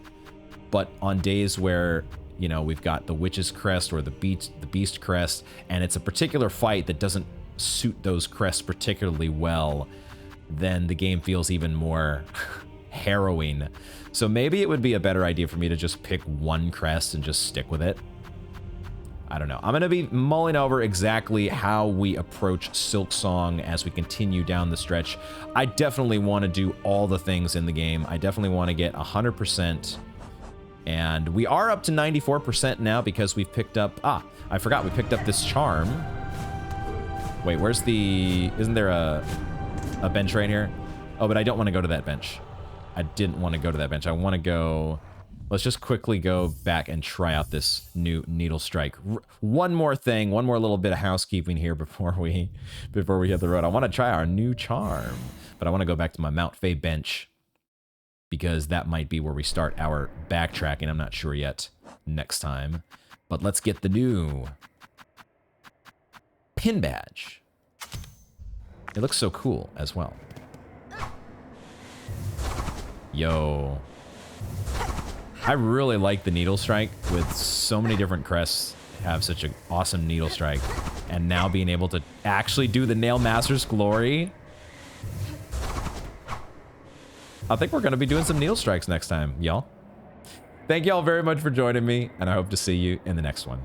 but on days where, you know, we've got the Witch's Crest or the Beast Crest, and it's a particular fight that doesn't suit those crests particularly well, then the game feels even more harrowing. So maybe it would be a better idea for me to just pick one crest and just stick with it. I don't know. I'm going to be mulling over exactly how we approach Silksong as we continue down the stretch. I definitely want to do all the things in the game. I definitely want to get 100%. And we are up to 94% now because we've picked up... I forgot we picked up this charm. Wait, where's the... Isn't there a bench right here? Oh, but I don't want to go to that bench. I didn't want to go to that bench. I want to go... Let's just quickly go back and try out this new Needle Strike. One more thing, one more little bit of housekeeping here before we hit the road. I want to try our new charm, but I want to go back to my Mount Fay bench, because that might be where we start our backtracking. I'm not sure yet next time. But let's get the new pin badge. It looks so cool as well. Yo. I really like the Needle Strike, with so many different crests have such an awesome Needle Strike. And now being able to actually do the Nail Master's Glory. I think we're going to be doing some Needle Strikes next time, y'all. Thank y'all very much for joining me, and I hope to see you in the next one.